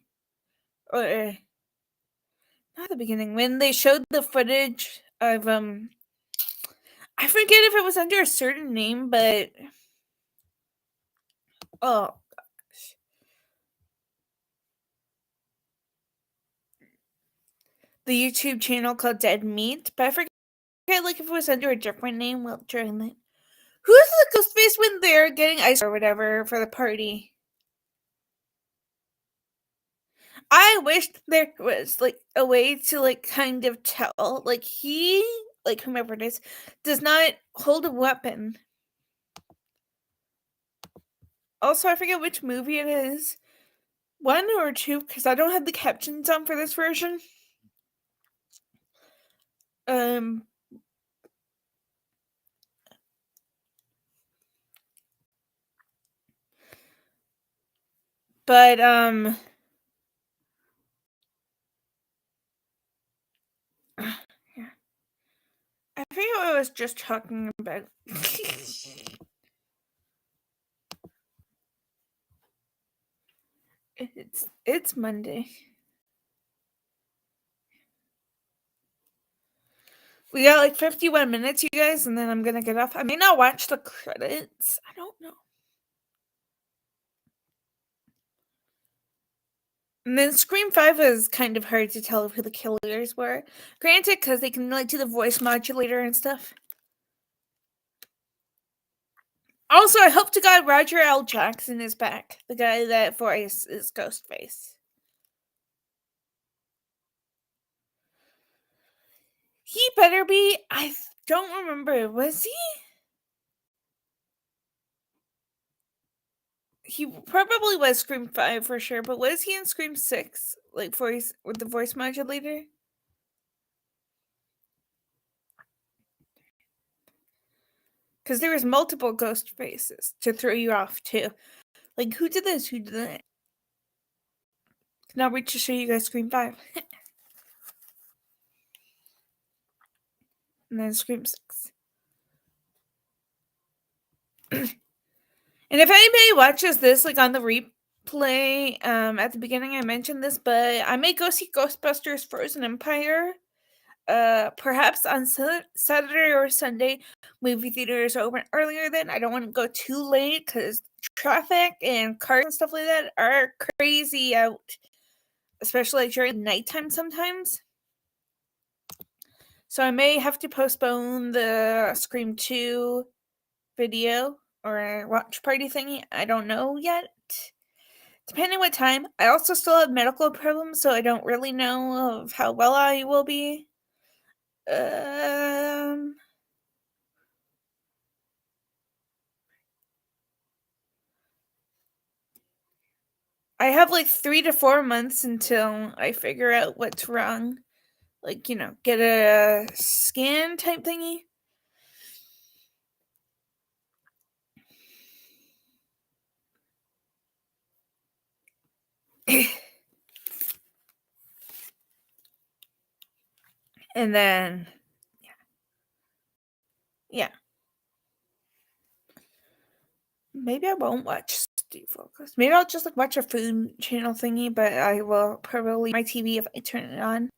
Or not the beginning, when they showed the footage of I forget if it was under a certain name, but oh gosh. The YouTube channel called Dead Meat, but I forget like if it was under a different name during that. Who's the Ghostface when they're getting ice or whatever for the party? I wished there was like a way to like kind of tell. Like he, like whomever it is, does not hold a weapon. Also, I forget which movie it is. 1 or 2, because I don't have the captions on for this version. Um but yeah. I forget what I was just talking about. It's Monday. We got like 51 minutes, you guys, and then I'm gonna get off. I may not watch the credits. I don't know. And then Scream 5 is kind of hard to tell who the killers were. Granted, because they can like do the voice modulator and stuff. Also, I hope to God Roger L. Jackson is back. The guy that voices Ghostface. He better be. I don't remember. Was he? He probably was Scream 5 for sure, but was he in Scream 6? Like voice with the voice modulator? Because there was multiple ghost faces to throw you off too. Like who did this? Who did that? Now wait to show you guys Scream 5. And then Scream 6. And if anybody watches this like on the replay, at the beginning I mentioned this, but I may go see Ghostbusters Frozen Empire. Perhaps on Saturday or Sunday. Movie theaters are open earlier then. I don't want to go too late because traffic and cars and stuff like that are crazy out, especially like during nighttime sometimes. So I may have to postpone the Scream 2 video or watch party thingy. I don't know yet. Depending what time. I also still have medical problems, so I don't really know of how well I will be. I have like 3 to 4 months until I figure out what's wrong. Like, get a scan type thingy. And then, yeah. Maybe I won't watch Steve Focus. Maybe I'll just like watch a food channel thingy, but I will probably my TV if I turn it on.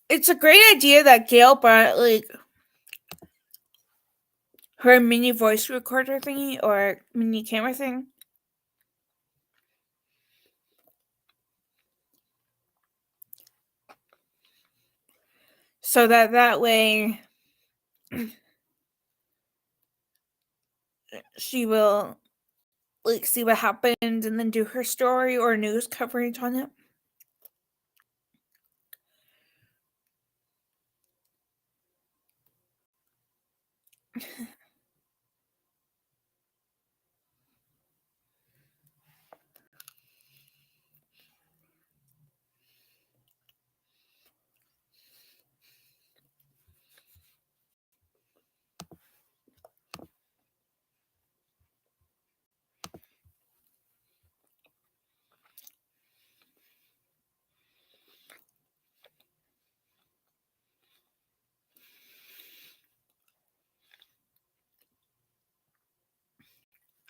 It's a great idea that Gail brought like her mini voice recorder thingy or mini camera thing. So that way she will like see what happened and then do her story or news coverage on it.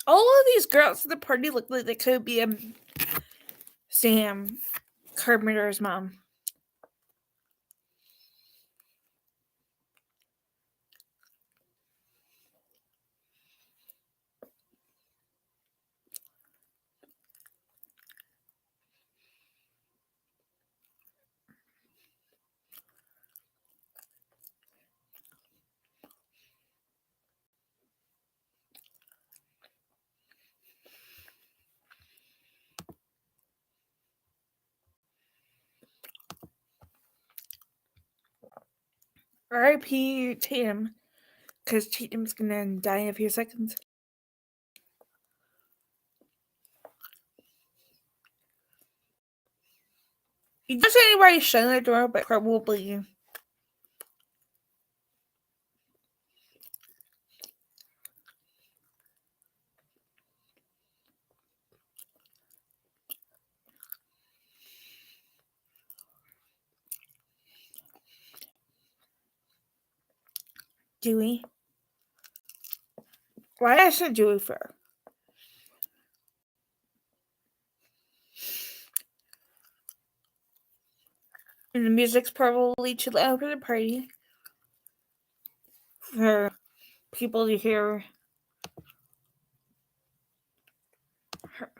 All of these girls at the party look like they could be Sam Carpenter's mom. R.I.P. Tatum, because Tatum's gonna die in a few seconds. He doesn't anybody shut the door, but probably. Dewey. Why I said Dewey for? And the music's probably too loud for the party for people to hear her.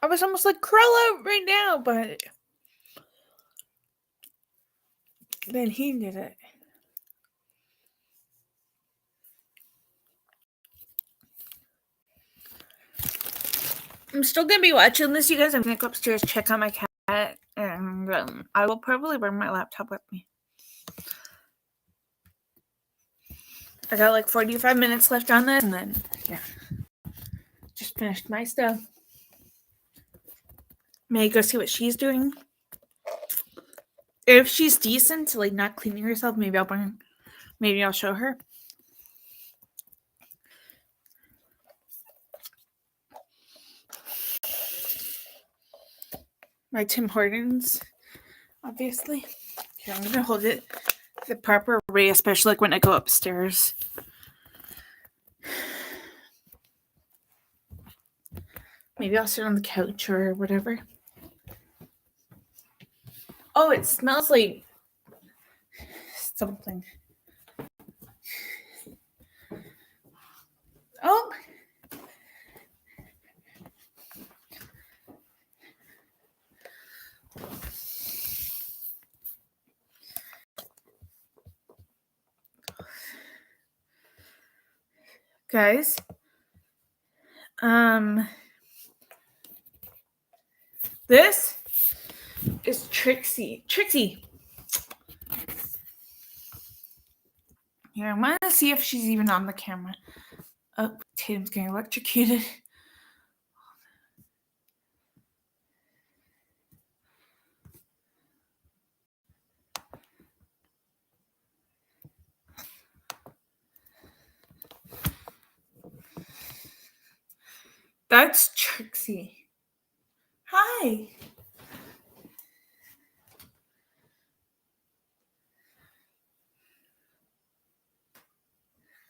I was almost like Cruella right now, but then he did it. I'm still gonna be watching this, you guys. I'm gonna go upstairs, check on my cat, and I will probably bring my laptop with me. I got like 45 minutes left on this, and then, yeah. Just finished my stuff. May I go see what she's doing? If she's decent, like not cleaning herself, maybe I'll show her. My Tim Hortons, obviously. Here, I'm gonna hold it the proper way, especially like when I go upstairs. Maybe I'll sit on the couch or whatever. Oh, it smells like something. Oh. Guys. This is Trixie. Trixie. Here, I'm gonna see if she's even on the camera. Oh, Tatum's getting electrocuted. That's Trixie. Hi.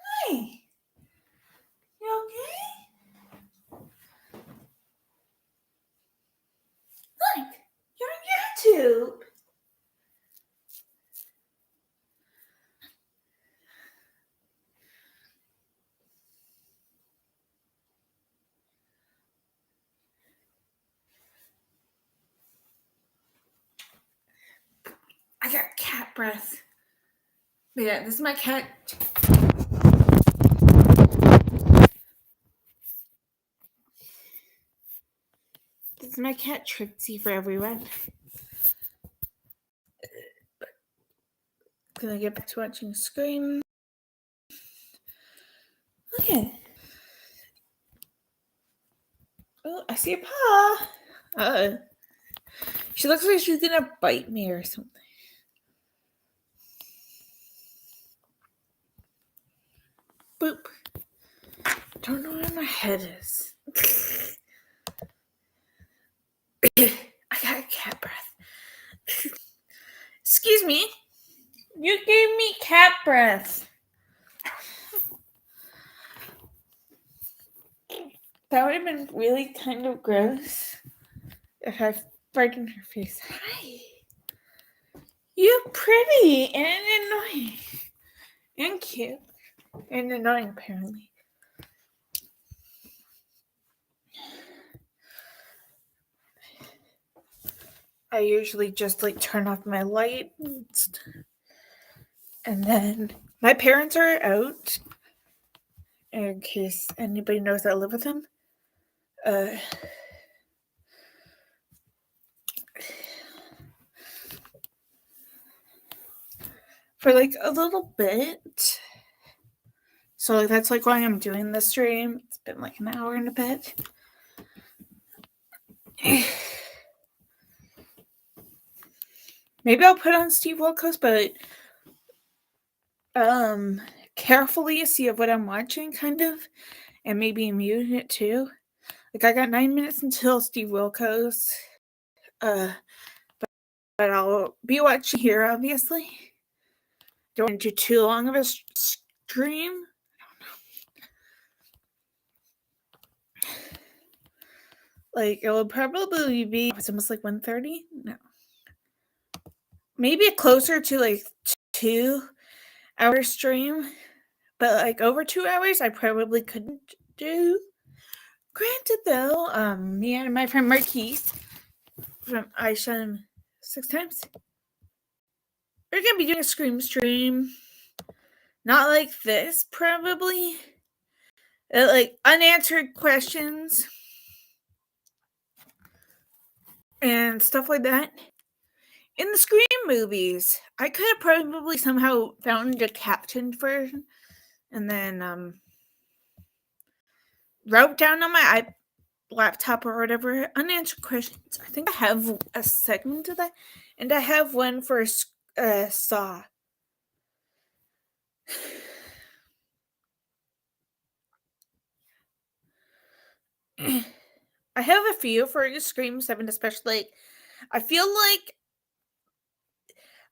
Hi. You okay? Look, you're on YouTube. I got cat breath. But yeah, this is my cat. This is my cat Trixie for everyone. Gonna get back to watching Scream. Okay. Oh, I see a paw. She looks like she's gonna bite me or something. Boop. Don't know where my head is. I got cat breath. Excuse me. You gave me cat breath. That would have been really kind of gross if I farted in her face. Hi. You're pretty and annoying. And cute. And annoying, apparently. I usually just like turn off my light. And then my parents are out. In case anybody knows that I live with them. For like a little bit. So like that's like why I'm doing this stream. It's been like an hour and a bit. Maybe I'll put on Steve Wilkos, but carefully see what I'm watching, kind of, and maybe mute it too. Like, I got 9 minutes until Steve Wilkos, but I'll be watching here, obviously. Don't want to do too long of a stream. Like, it will probably be, it's almost like 1:30? No. Maybe closer to, like, 2-hour stream. But, like, over 2 hours, I probably couldn't do. Granted, though, me and my friend Marquise from I Shot Him 6 Times, we're gonna be doing a Scream stream. Not like this, probably. Like, unanswered questions and stuff like that. In the Scream movies, I could have probably somehow found a captioned version and then wrote down on my laptop or whatever unanswered questions. I think I have a segment of that, and I have one for Saw. I have a few for Scream 7, especially. I feel like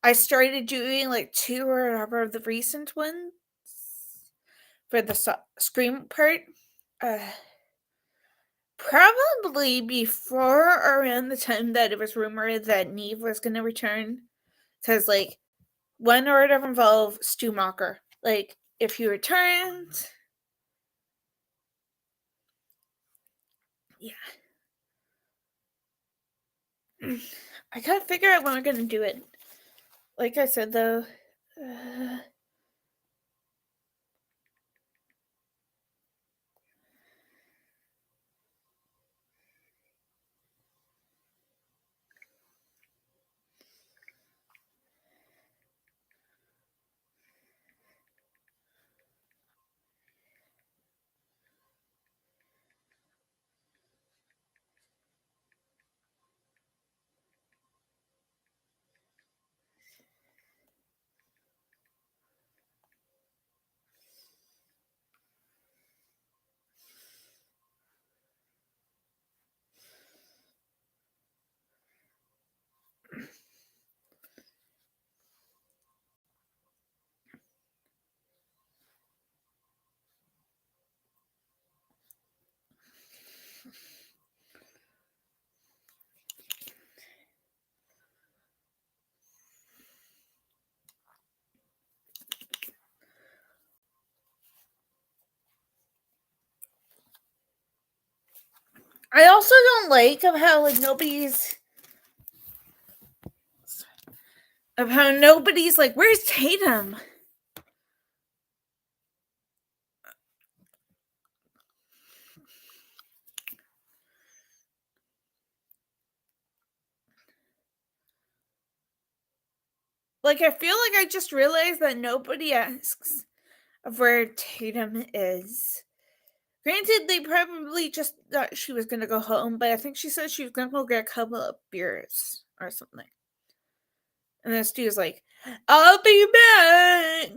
I started doing like 2 or whatever of the recent ones for the Scream part. Probably before or around the time that it was rumored that Neve was going to return. Because, like, one or whatever involved Stu Macher. Like, if he returns. Yeah. I gotta figure out when we're gonna do it. Like I said, though. I also don't like how nobody's like, where's Tatum? Like, I feel like I just realized that nobody asks of where Tatum is. Granted, they probably just thought she was gonna go home, but I think she said she was gonna go get a couple of beers or something. And then Stu was like, I'll be back.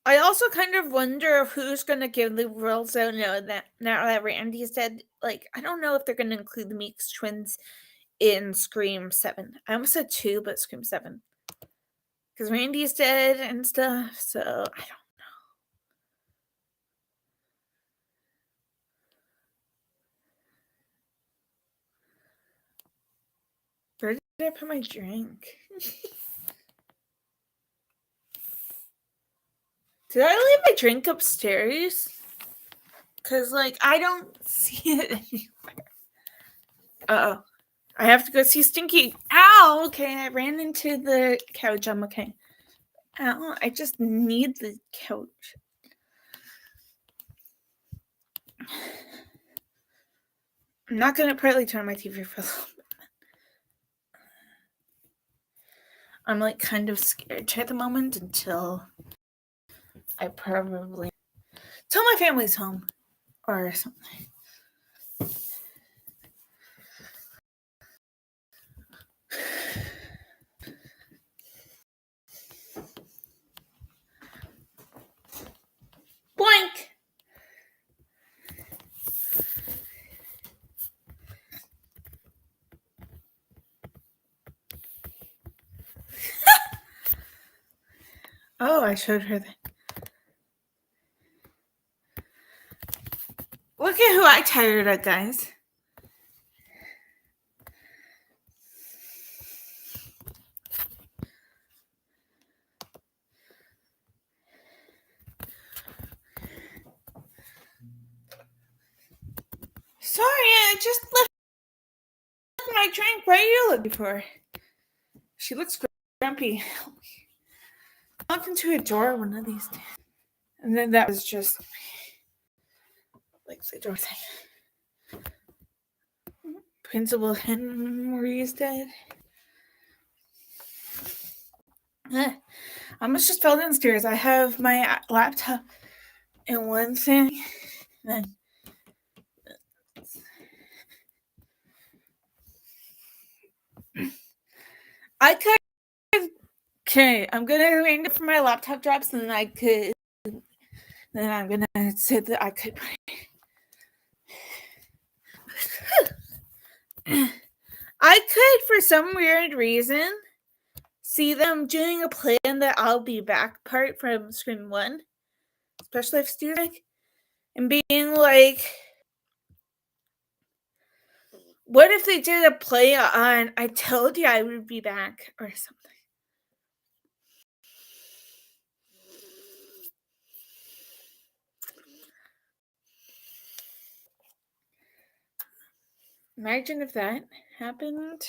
I also kind of wonder who's gonna give the world out now that Randy's dead. Like, I don't know if they're gonna include the Meeks twins in Scream 7. I almost said 2, but Scream 7. Because Randy's dead and stuff, so I don't know. Where did I put my drink? Did I leave my drink upstairs? Because, like, I don't see it anywhere. Uh-oh. I have to go see Stinky. Ow! Okay, I ran into the couch. I'm okay. Ow, I just need the couch. I'm not going to probably turn my TV for a little bit. I'm, like, kind of scared at the moment until I probably tell my family's home or something. Oh, I showed her that. Look at who I tired of, guys. Sorry, I just left my drink. What are you looking for? She looks grumpy. Walk into a door one of these days. And then that was just like the door thing. Principal Henry's dead. I almost just fell downstairs. I have my laptop and one thing. Then I could. Okay, I'm gonna wait for my laptop drops, and then I could. Then I'm gonna say that I could. I could, for some weird reason, see them doing a play in the "I'll be back" part from Scream 1, especially if Steve's like, and being like, what if they did a play on "I told you I would be back" or something? Imagine if that happened.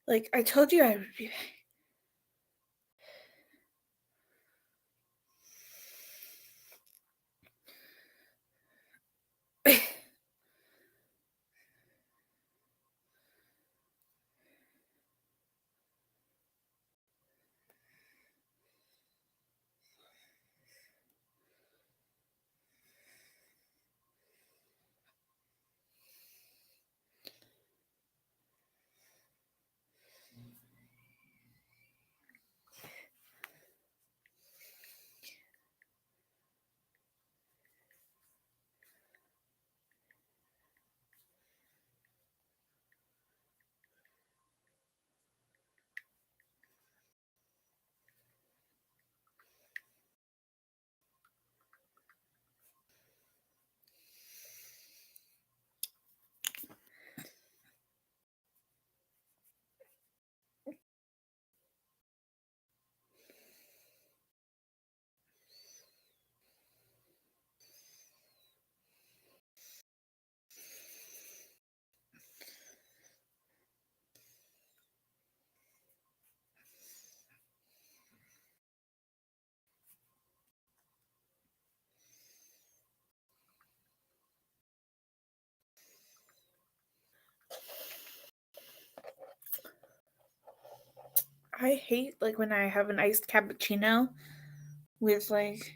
Like, I told you I would be back. I hate like when I have an iced cappuccino with like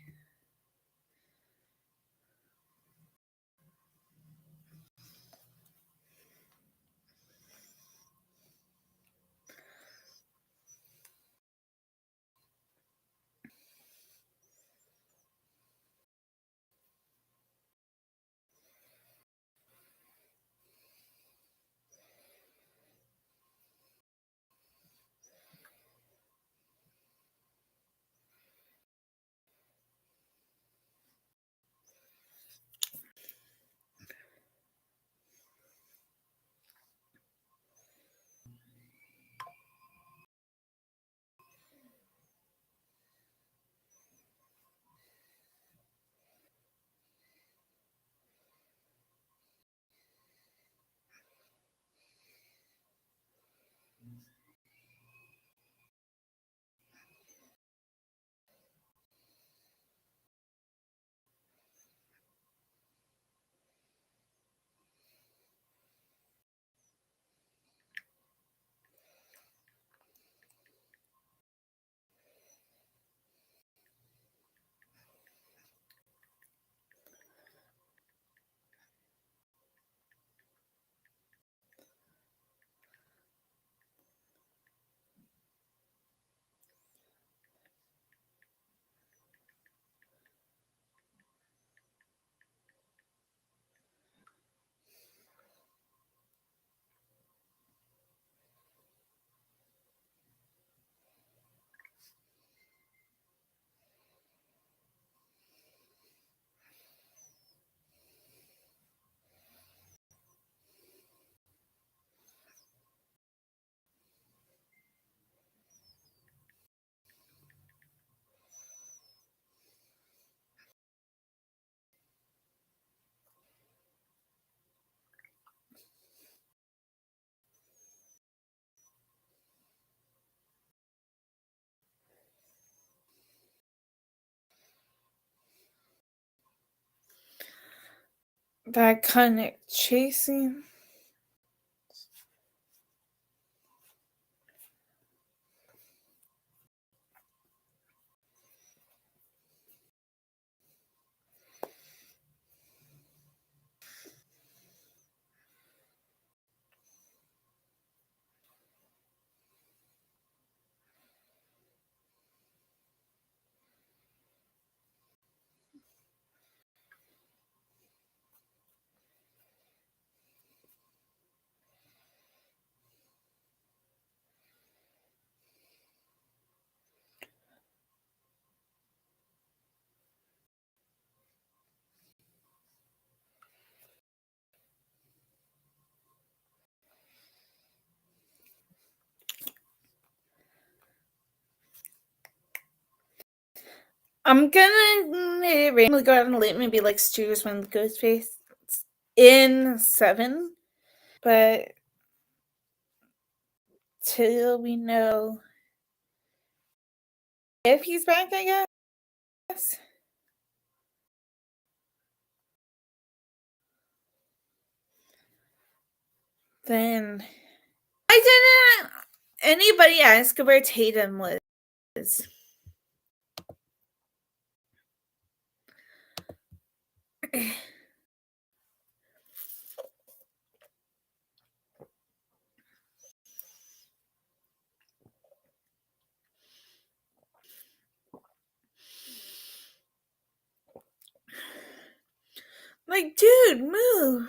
that kind of chasing. I'm gonna randomly go out on a limb and be like Stu's when Ghostface in 7, but till we know if he's back, I guess. Then I didn't anybody ask where Tatum was. Like, dude, move.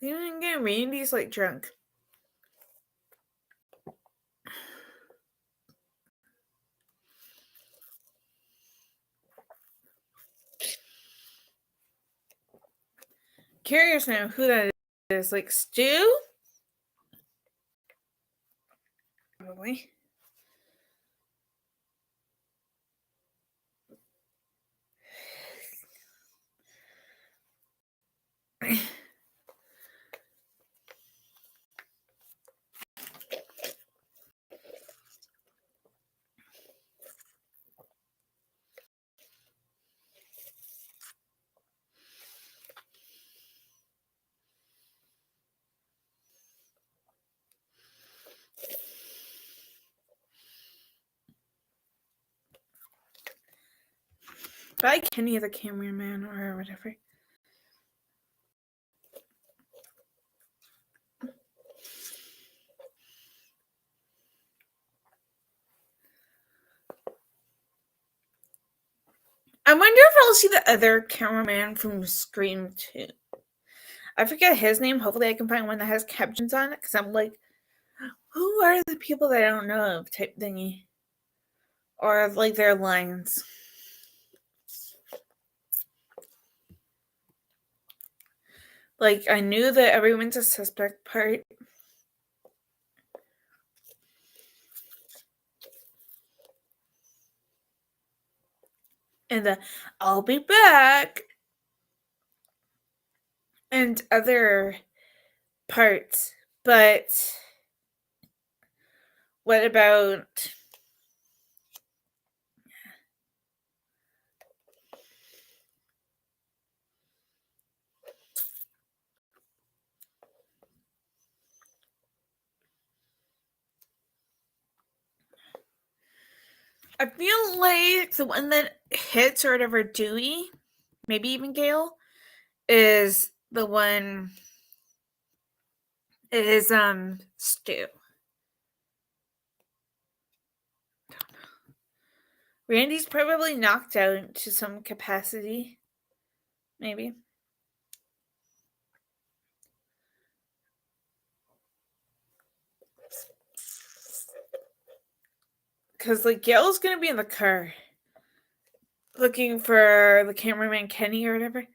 They didn't get Randy's like drunk. Curious now who that is. Like Stu? Probably. By Kenny the cameraman or whatever. I wonder if I'll see the other cameraman from Scream 2. I forget his name. Hopefully I can find one that has captions on it, because I'm like, who are the people that I don't know of type thingy? Or like their lines. Like, I knew that everyone's a suspect part. And the I'll be back. And other parts. But what about I feel like the one that hits or whatever Dewey, maybe even Gale, is the one is Stu. Randy's probably knocked out to some capacity. Maybe. Because like Gale's gonna be in the car looking for the cameraman Kenny or whatever.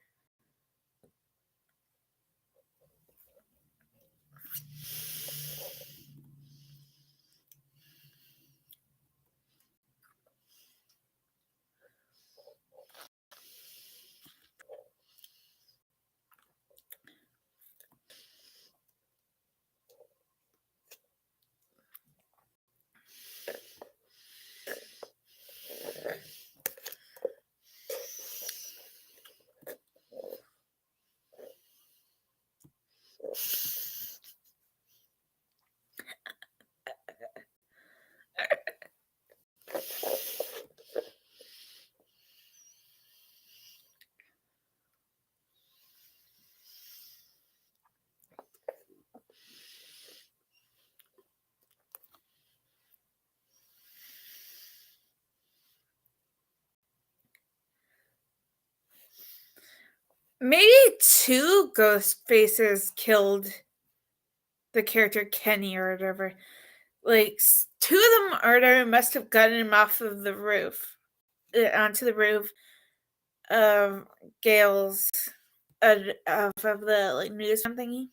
Maybe two ghost faces killed the character Kenny or whatever. Like two of them murder must have gotten him off of the roof, onto the roof of Gail's, of the like newsroom thingy.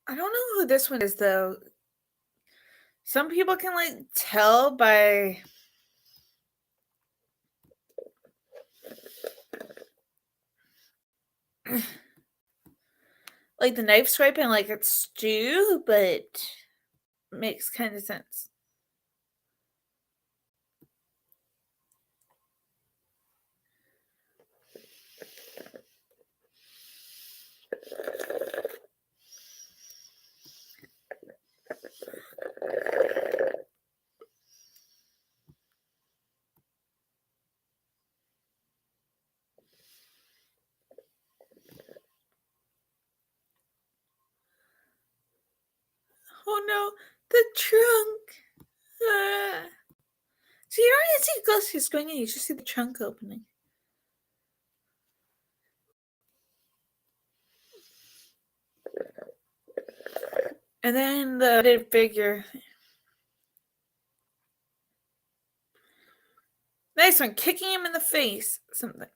I don't know who this one is though. Some people can like tell by like the knife swiping like it's Stu, but makes kind of sense. Oh no, the trunk. So you don't even see Ghostface going in, you just see the trunk opening. And then the hooded figure. Nice one, kicking him in the face. Something.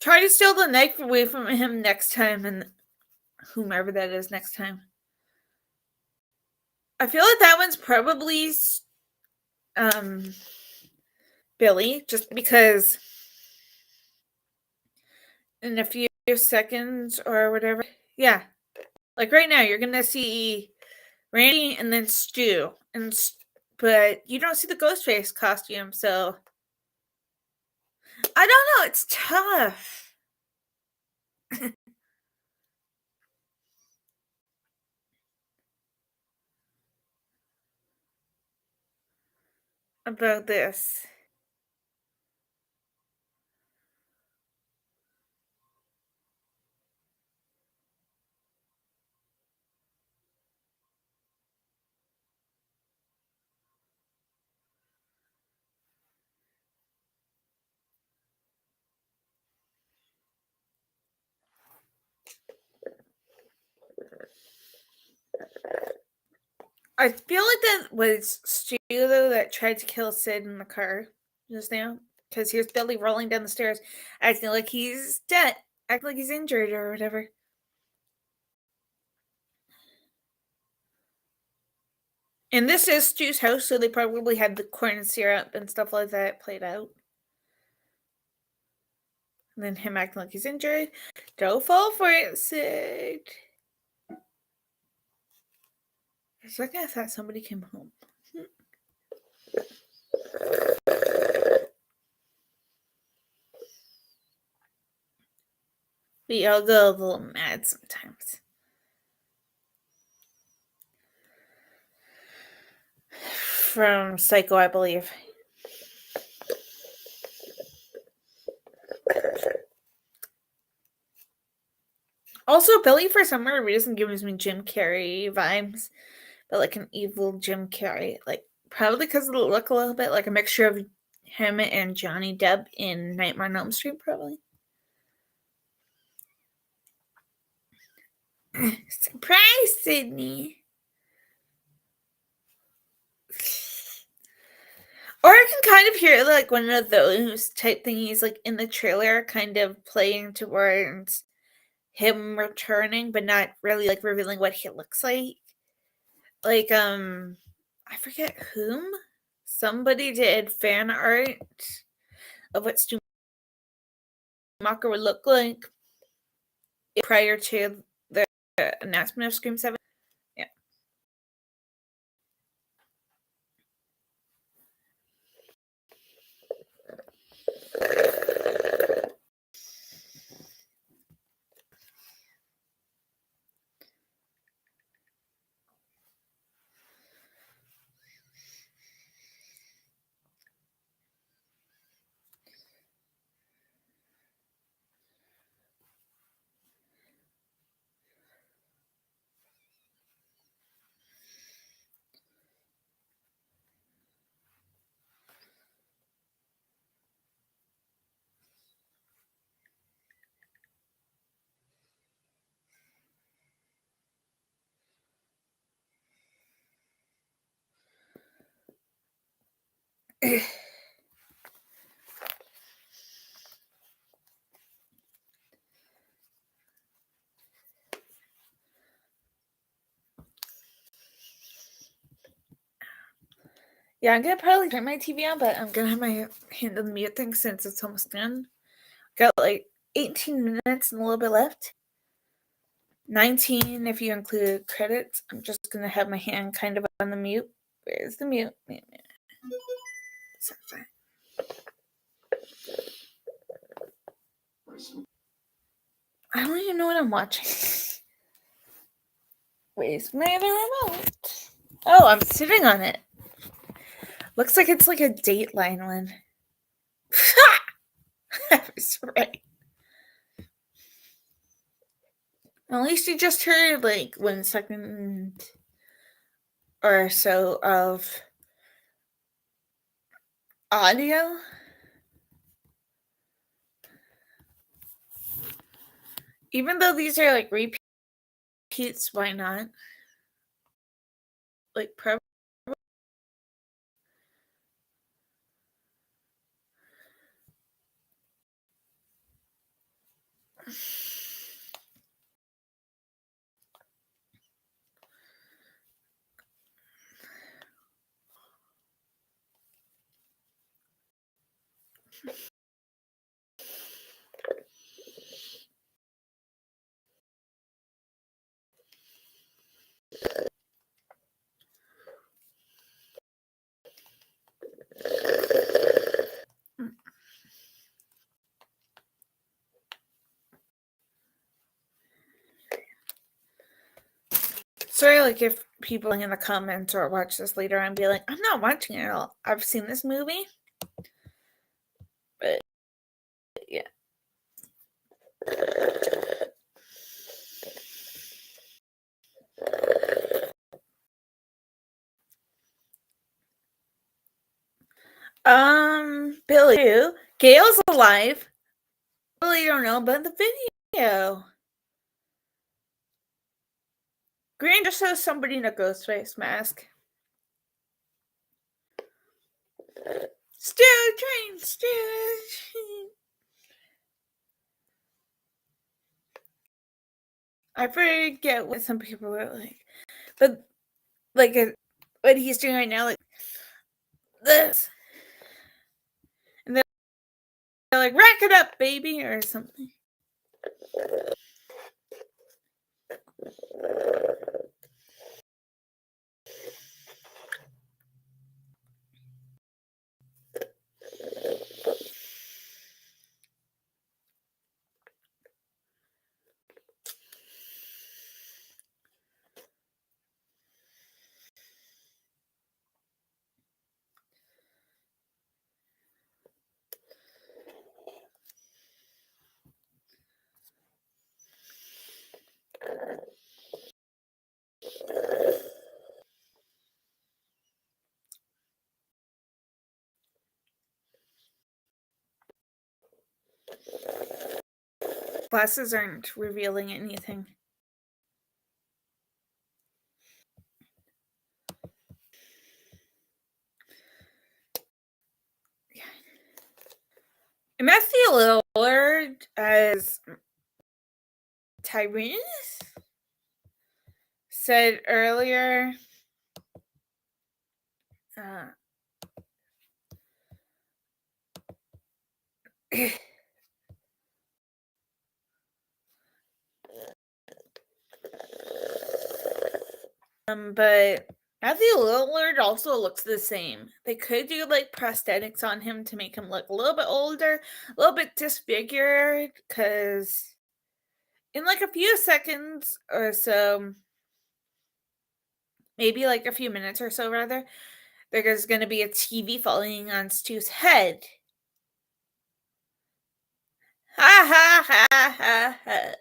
Try to steal the knife away from him next time, and whomever that is next time. I feel like that one's probably Billy, just because in a few seconds or whatever. Yeah. Like right now, you're gonna see Randy and then Stu, but you don't see the Ghostface costume, so I don't know. It's tough about this. I feel like that was Stu though that tried to kill Sid in the car just now, because here's Billy rolling down the stairs, acting like he's dead, acting like he's injured or whatever. And this is Stu's house, so they probably had the corn syrup and stuff like that played out. And then him acting like he's injured. Don't fall for it, Sid. For a second, I thought somebody came home. We all go a little mad sometimes. From Psycho, I believe. Also, Billy, for some weird reason, gives me Jim Carrey vibes, but like an evil Jim Carrey. Like, probably because of the look a little bit, like a mixture of him and Johnny Depp in Nightmare on Elm Street, probably. Surprise, Sydney! Or I can kind of hear like one of those type thingies, like in the trailer, kind of playing towards him returning, but not really like revealing what he looks like. Like, I forget whom. Somebody did fan art of what Stu Macher would look like prior to the announcement of Scream 7. Yeah. Yeah, I'm gonna probably turn my TV on, but I'm gonna have my hand on the mute thing since it's almost done. Got like 18 minutes and a little bit left. 19 if you include credits. I'm just gonna have my hand kind of on the mute. Where's the mute? I don't even know what I'm watching. Where's my other remote? Oh, I'm sitting on it. Looks like it's like a Dateline one. I was right. At least you just heard like 1 second or so of audio. Even though these are like repeats, why not? Like probably. Sorry, like if people in the comments or watch this later and be like, I'm not watching it all. I've seen this movie. But yeah. Billy, Gail's alive. Really don't know about the video. Green just shows somebody in a ghost face mask. Stew train. I forget what some people were like, but like what he's doing right now, like this, and they're like, "Rack it up, baby," or something. Glasses aren't revealing anything. Matthew Lillard as Tyrese said earlier. But Matthew Lillard also looks the same. They could do like prosthetics on him to make him look a little bit older, a little bit disfigured, because in like a few seconds or so, maybe like a few minutes or so rather, there's going to be a TV falling on Stu's head. Ha ha ha ha ha.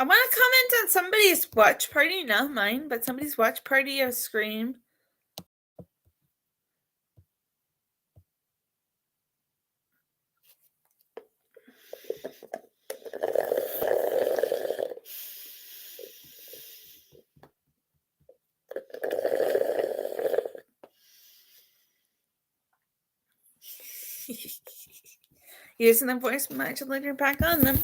I want to comment on somebody's watch party, not mine, but somebody's watch party of Scream. Using the voice modulator back on them.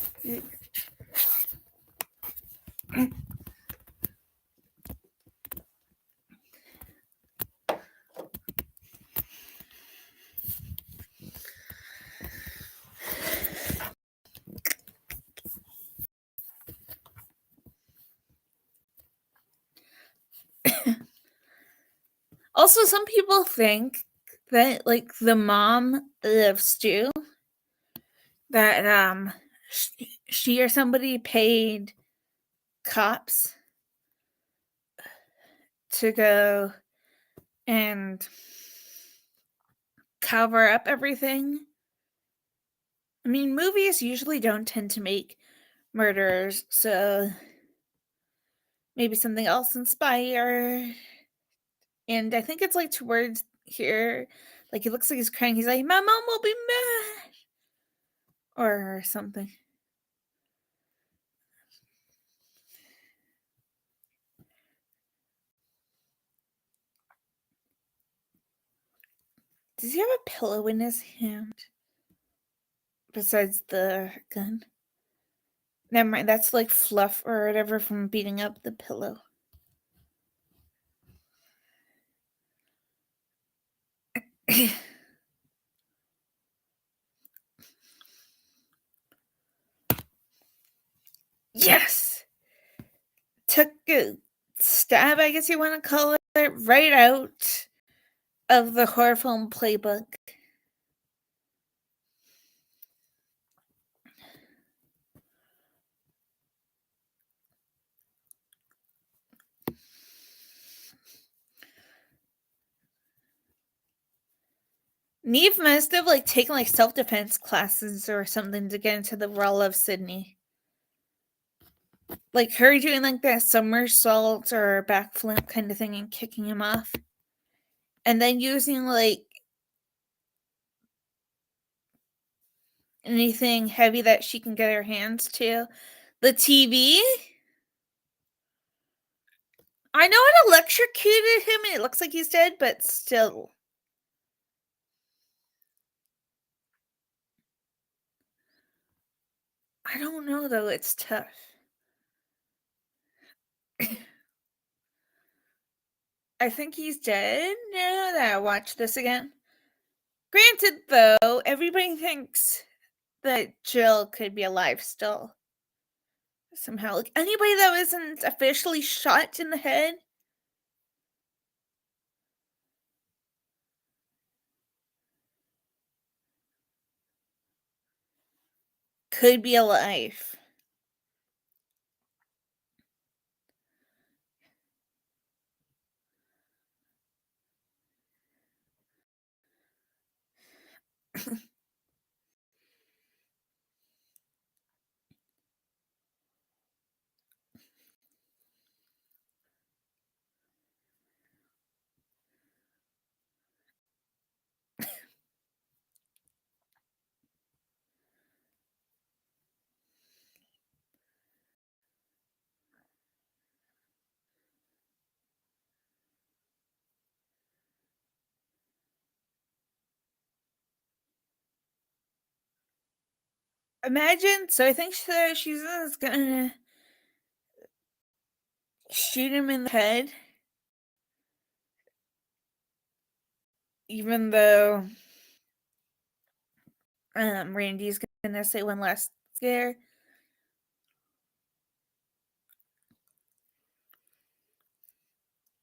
Also, some people think that, like, the mom of Stu, that she or somebody paid cops to go and cover up everything. I mean, movies usually don't tend to make murderers, so maybe something else inspired. And I think it's like towards here, like he looks like he's crying. He's like, "My mom will be mad," or something. Does he have a pillow in his hand besides the gun? Never mind. That's like fluff or whatever from beating up the pillow. Yes! Took a stab, I guess you want to call it, right out of the horror film playbook. Neve must have like taken like self-defense classes or something to get into the role of Sydney. Like her doing like that somersault or backflip kind of thing and kicking him off. And then using like anything heavy that she can get her hands to. The TV? I know it electrocuted him and it looks like he's dead, but still. I don't know though, it's tough. I think he's dead now that I watch this again. Granted, though, everybody thinks that Jill could be alive still. Somehow. Like, anybody that wasn't officially shot in the head could be alive. Imagine, so I think she's gonna shoot him in the head. Even though Randy's gonna say one last scare.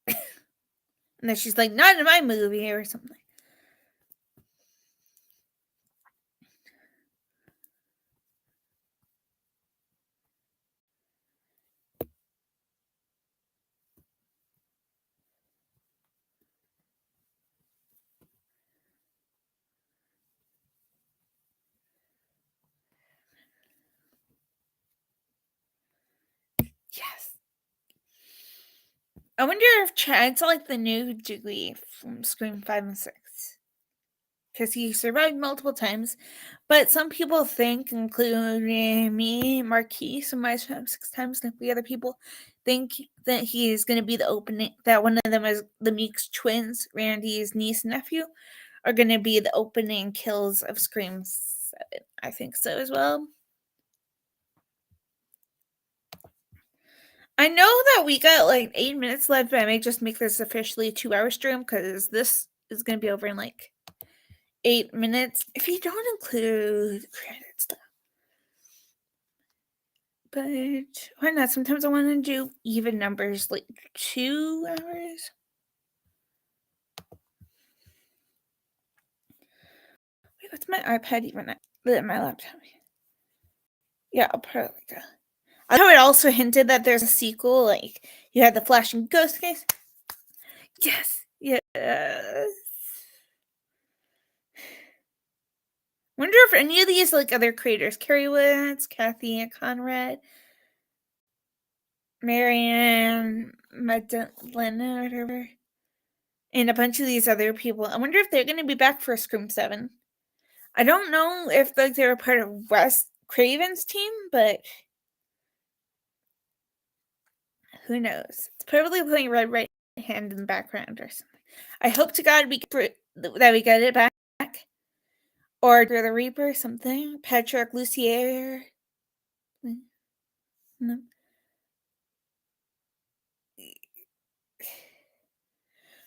And then she's like, not in my movie or something. Yes. I wonder if Chad's like the new Dewey from Scream 5 and 6. Because he survived multiple times. But some people think, including me, Marquise, and my 6 times, and the other people think that he's going to be the opening, that one of them is the Meeks twins, Randy's niece and nephew, are going to be the opening kills of Scream 7. I think so as well. I know that we got like 8 minutes left, but I may just make this officially a 2-hour stream because this is going to be over in like 8 minutes if you don't include credit stuff. But why not? Sometimes I want to do even numbers, like 2 hours. Wait, what's my iPad even at? My laptop. Yeah, I'll probably go. I know it also hinted that there's a sequel, like you had the flashing ghost case. Yes, yes. Wonder if any of these like other creators, Carrie Woods, Kathy and Conrad, Marianne, Magdalena, or whatever, and a bunch of these other people. I wonder if they're going to be back for Scream 7. I don't know if like they were part of Wes Craven's team, but who knows? It's probably playing Red Right Hand in the background or something. I hope to God that we get it back, or the Reaper, something. Patrick Lussier. No.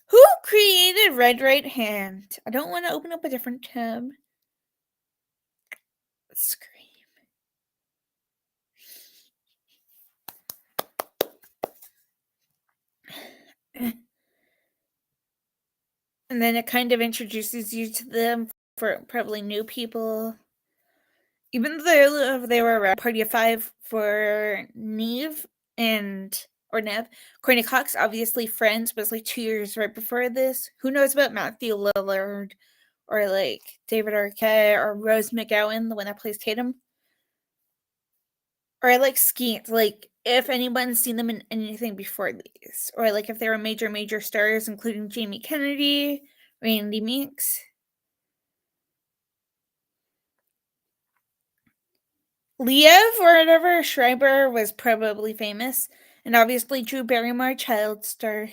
Who created Red Right Hand? I don't want to open up a different tab. Scream. And then it kind of introduces you to them for probably new people. Even though they were a party of 5 for Neve or Nev. Courtney Cox, obviously Friends was like 2 years right before this. Who knows about Matthew Lillard or like David Arquette or Rose McGowan, the one that plays Tatum? Or I like Skeet, like if anyone's seen them in anything before these, or like if they were major stars, including Jamie Kennedy, Randy Meeks. Liev or whatever Schreiber was probably famous, and obviously Drew Barrymore, child star.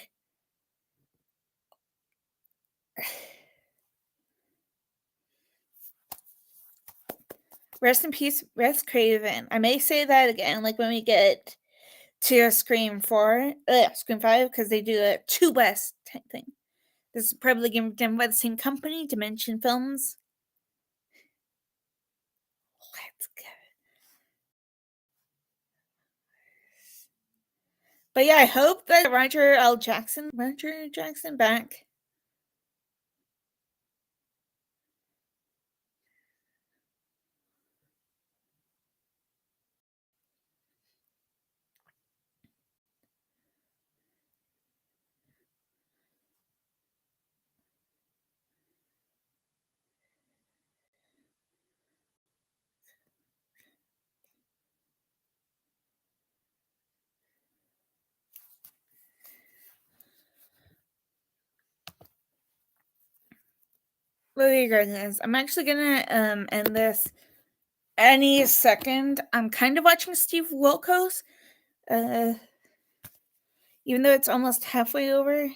Rest in peace, Wes Craven. I may say that again, like when we get to Scream 5, because they do a 2 West type thing. This is probably done by the same company, Dimension Films. Let's go. But yeah, I hope that Roger Jackson back. Regardless, I'm actually gonna end this any second. I'm kind of watching Steve Wilkos, even though it's almost halfway over.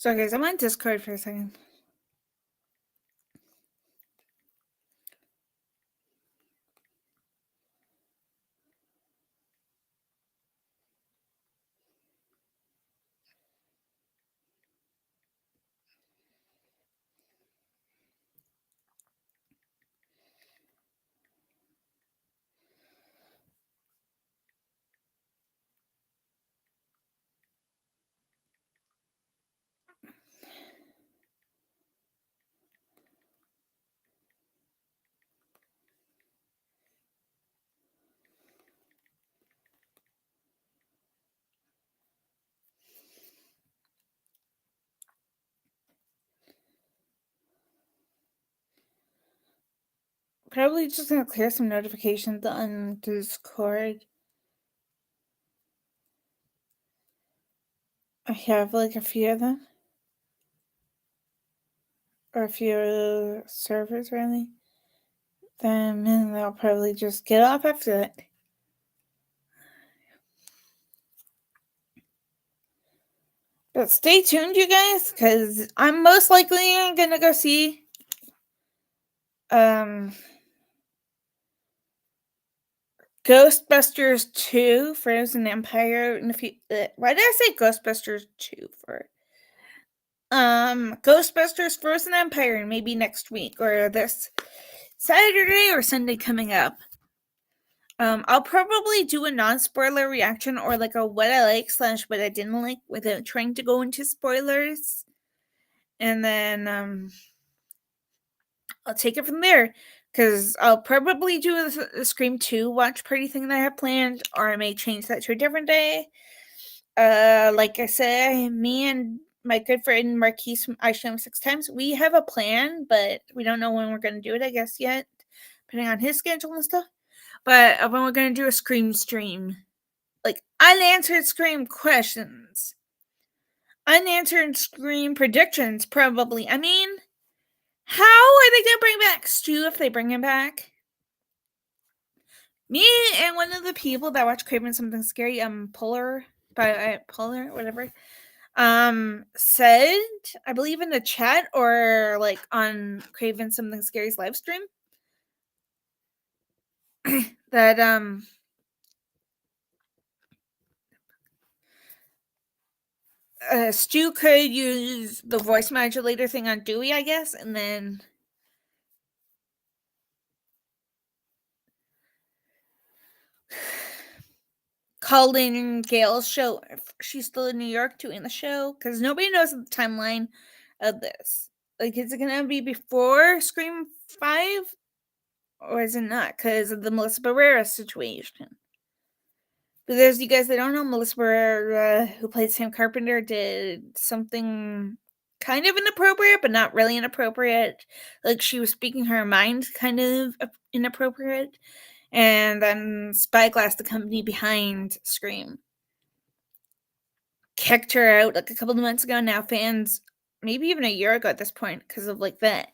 So, guys, I'm on Discord for a second. Probably just gonna clear some notifications on Discord. I have like a few of them. Or a few servers, really. Then I'll probably just get off after that. But stay tuned, you guys, because I'm most likely gonna go see Ghostbusters 2 Frozen Empire in a few. Why did I say Ghostbusters 2 for? Ghostbusters Frozen Empire maybe next week or this Saturday or Sunday coming up. I'll probably do a non-spoiler reaction or like a what I like / what I didn't like without trying to go into spoilers. And then I'll take it from there. Because I'll probably do a Scream 2 watch party thing that I have planned, or I may change that to a different day. Like I said, me and my good friend Marquise from I Show Him 6 Times, we have a plan, but we don't know when we're going to do it, I guess, yet, depending on his schedule and stuff. But when we're going to do a Scream stream, like unanswered Scream questions, unanswered Scream predictions, probably. I mean, how are they going to bring back Stu if they bring him back? Me and one of the people that watch Craven Something Scary, Polar, whatever, said, I believe in the chat or like on Craven Something Scary's live stream, that Stu could use the voice modulator thing on Dewey, I guess, and then called in Gail's show. She's still in New York doing the show, because nobody knows the timeline of this. Like, is it gonna be before Scream 5? Or is it not? Because of the Melissa Barrera situation. For those of you guys that don't know, Melissa Barrera, who plays Sam Carpenter, did something kind of inappropriate, but not really inappropriate. Like, she was speaking her mind, kind of inappropriate. And then Spyglass, the company behind Scream, kicked her out like a couple of months ago. Now fans, maybe even a year ago at this point, because of like that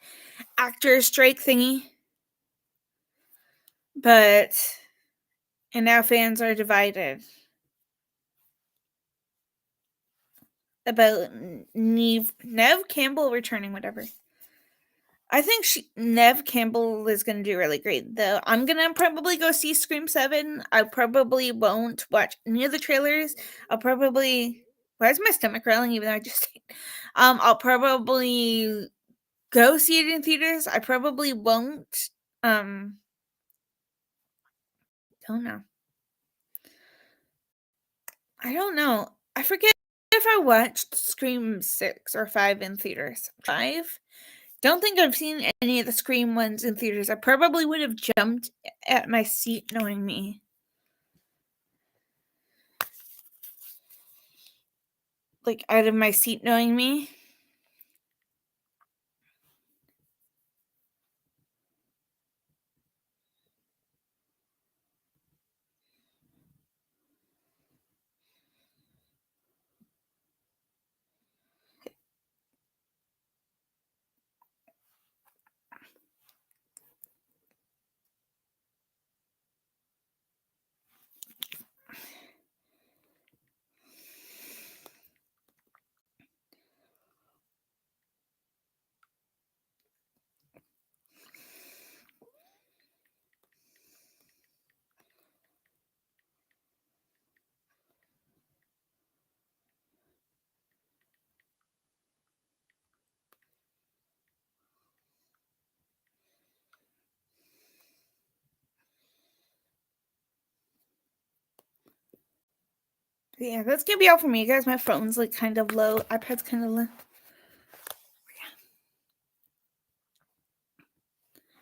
actor strike thingy. And now fans are divided about Neve Campbell returning, whatever. I think Neve Campbell is going to do really great, though. I'm going to probably go see Scream 7. I probably won't watch any of the trailers. I'll probably... Why is my stomach growling even though I just... I'll probably go see it in theaters. I probably won't. Don't know. I don't know. I forget if I watched Scream 6 or 5 in theaters. 5? Don't think I've seen any of the Scream ones in theaters. I probably would have jumped at my seat knowing me. Like, out of my seat knowing me. Yeah, that's gonna be all for me, guys. My phone's like kind of low. iPad's kind of low.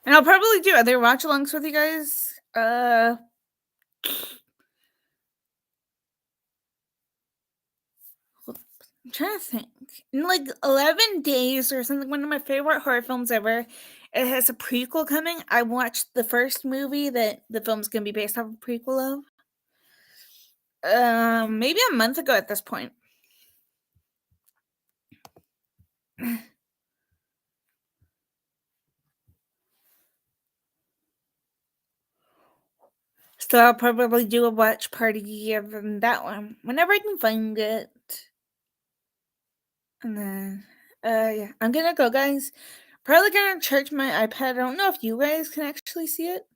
And I'll probably do other watch alongs with you guys. I'm trying to think. In like 11 days or something, one of my favorite horror films ever. It has a prequel coming. I watched the first movie that the film's gonna be based off a prequel of. Maybe a month ago at this point. So I'll probably do a watch party of that one whenever I can find it. And then, yeah, I'm gonna go, guys. Probably gonna charge my iPad. I don't know if you guys can actually see it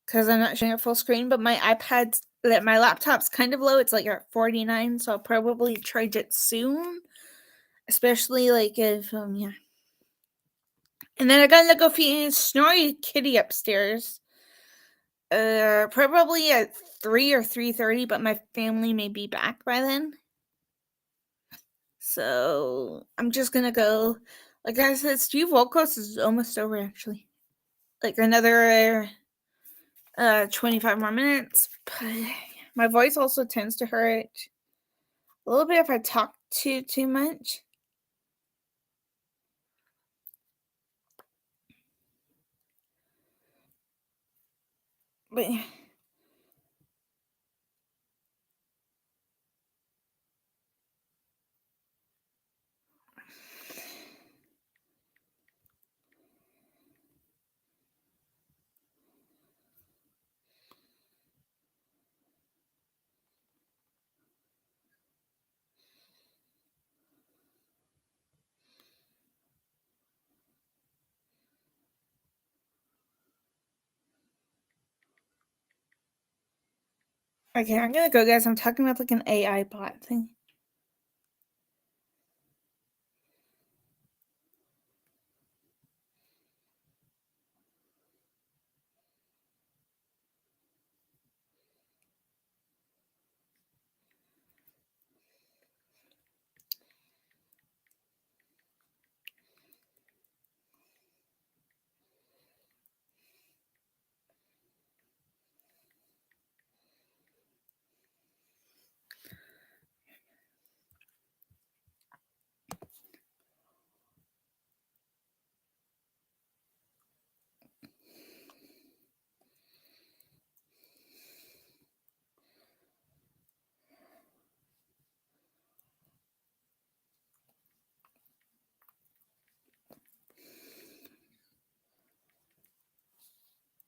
because I'm not showing it full screen. But my my laptop's kind of low. It's like at 49, so I'll probably charge it soon. Especially like if yeah. And then I gotta go feed Snorri Kitty upstairs. Probably at 3 or 3:30, but my family may be back by then. So I'm just gonna go. Like I said, Steve Wolkos is almost over actually. Like another 25 more minutes. But my voice also tends to hurt a little bit if I talk too much. But okay, I'm gonna go, guys. I'm talking about like an AI bot thing.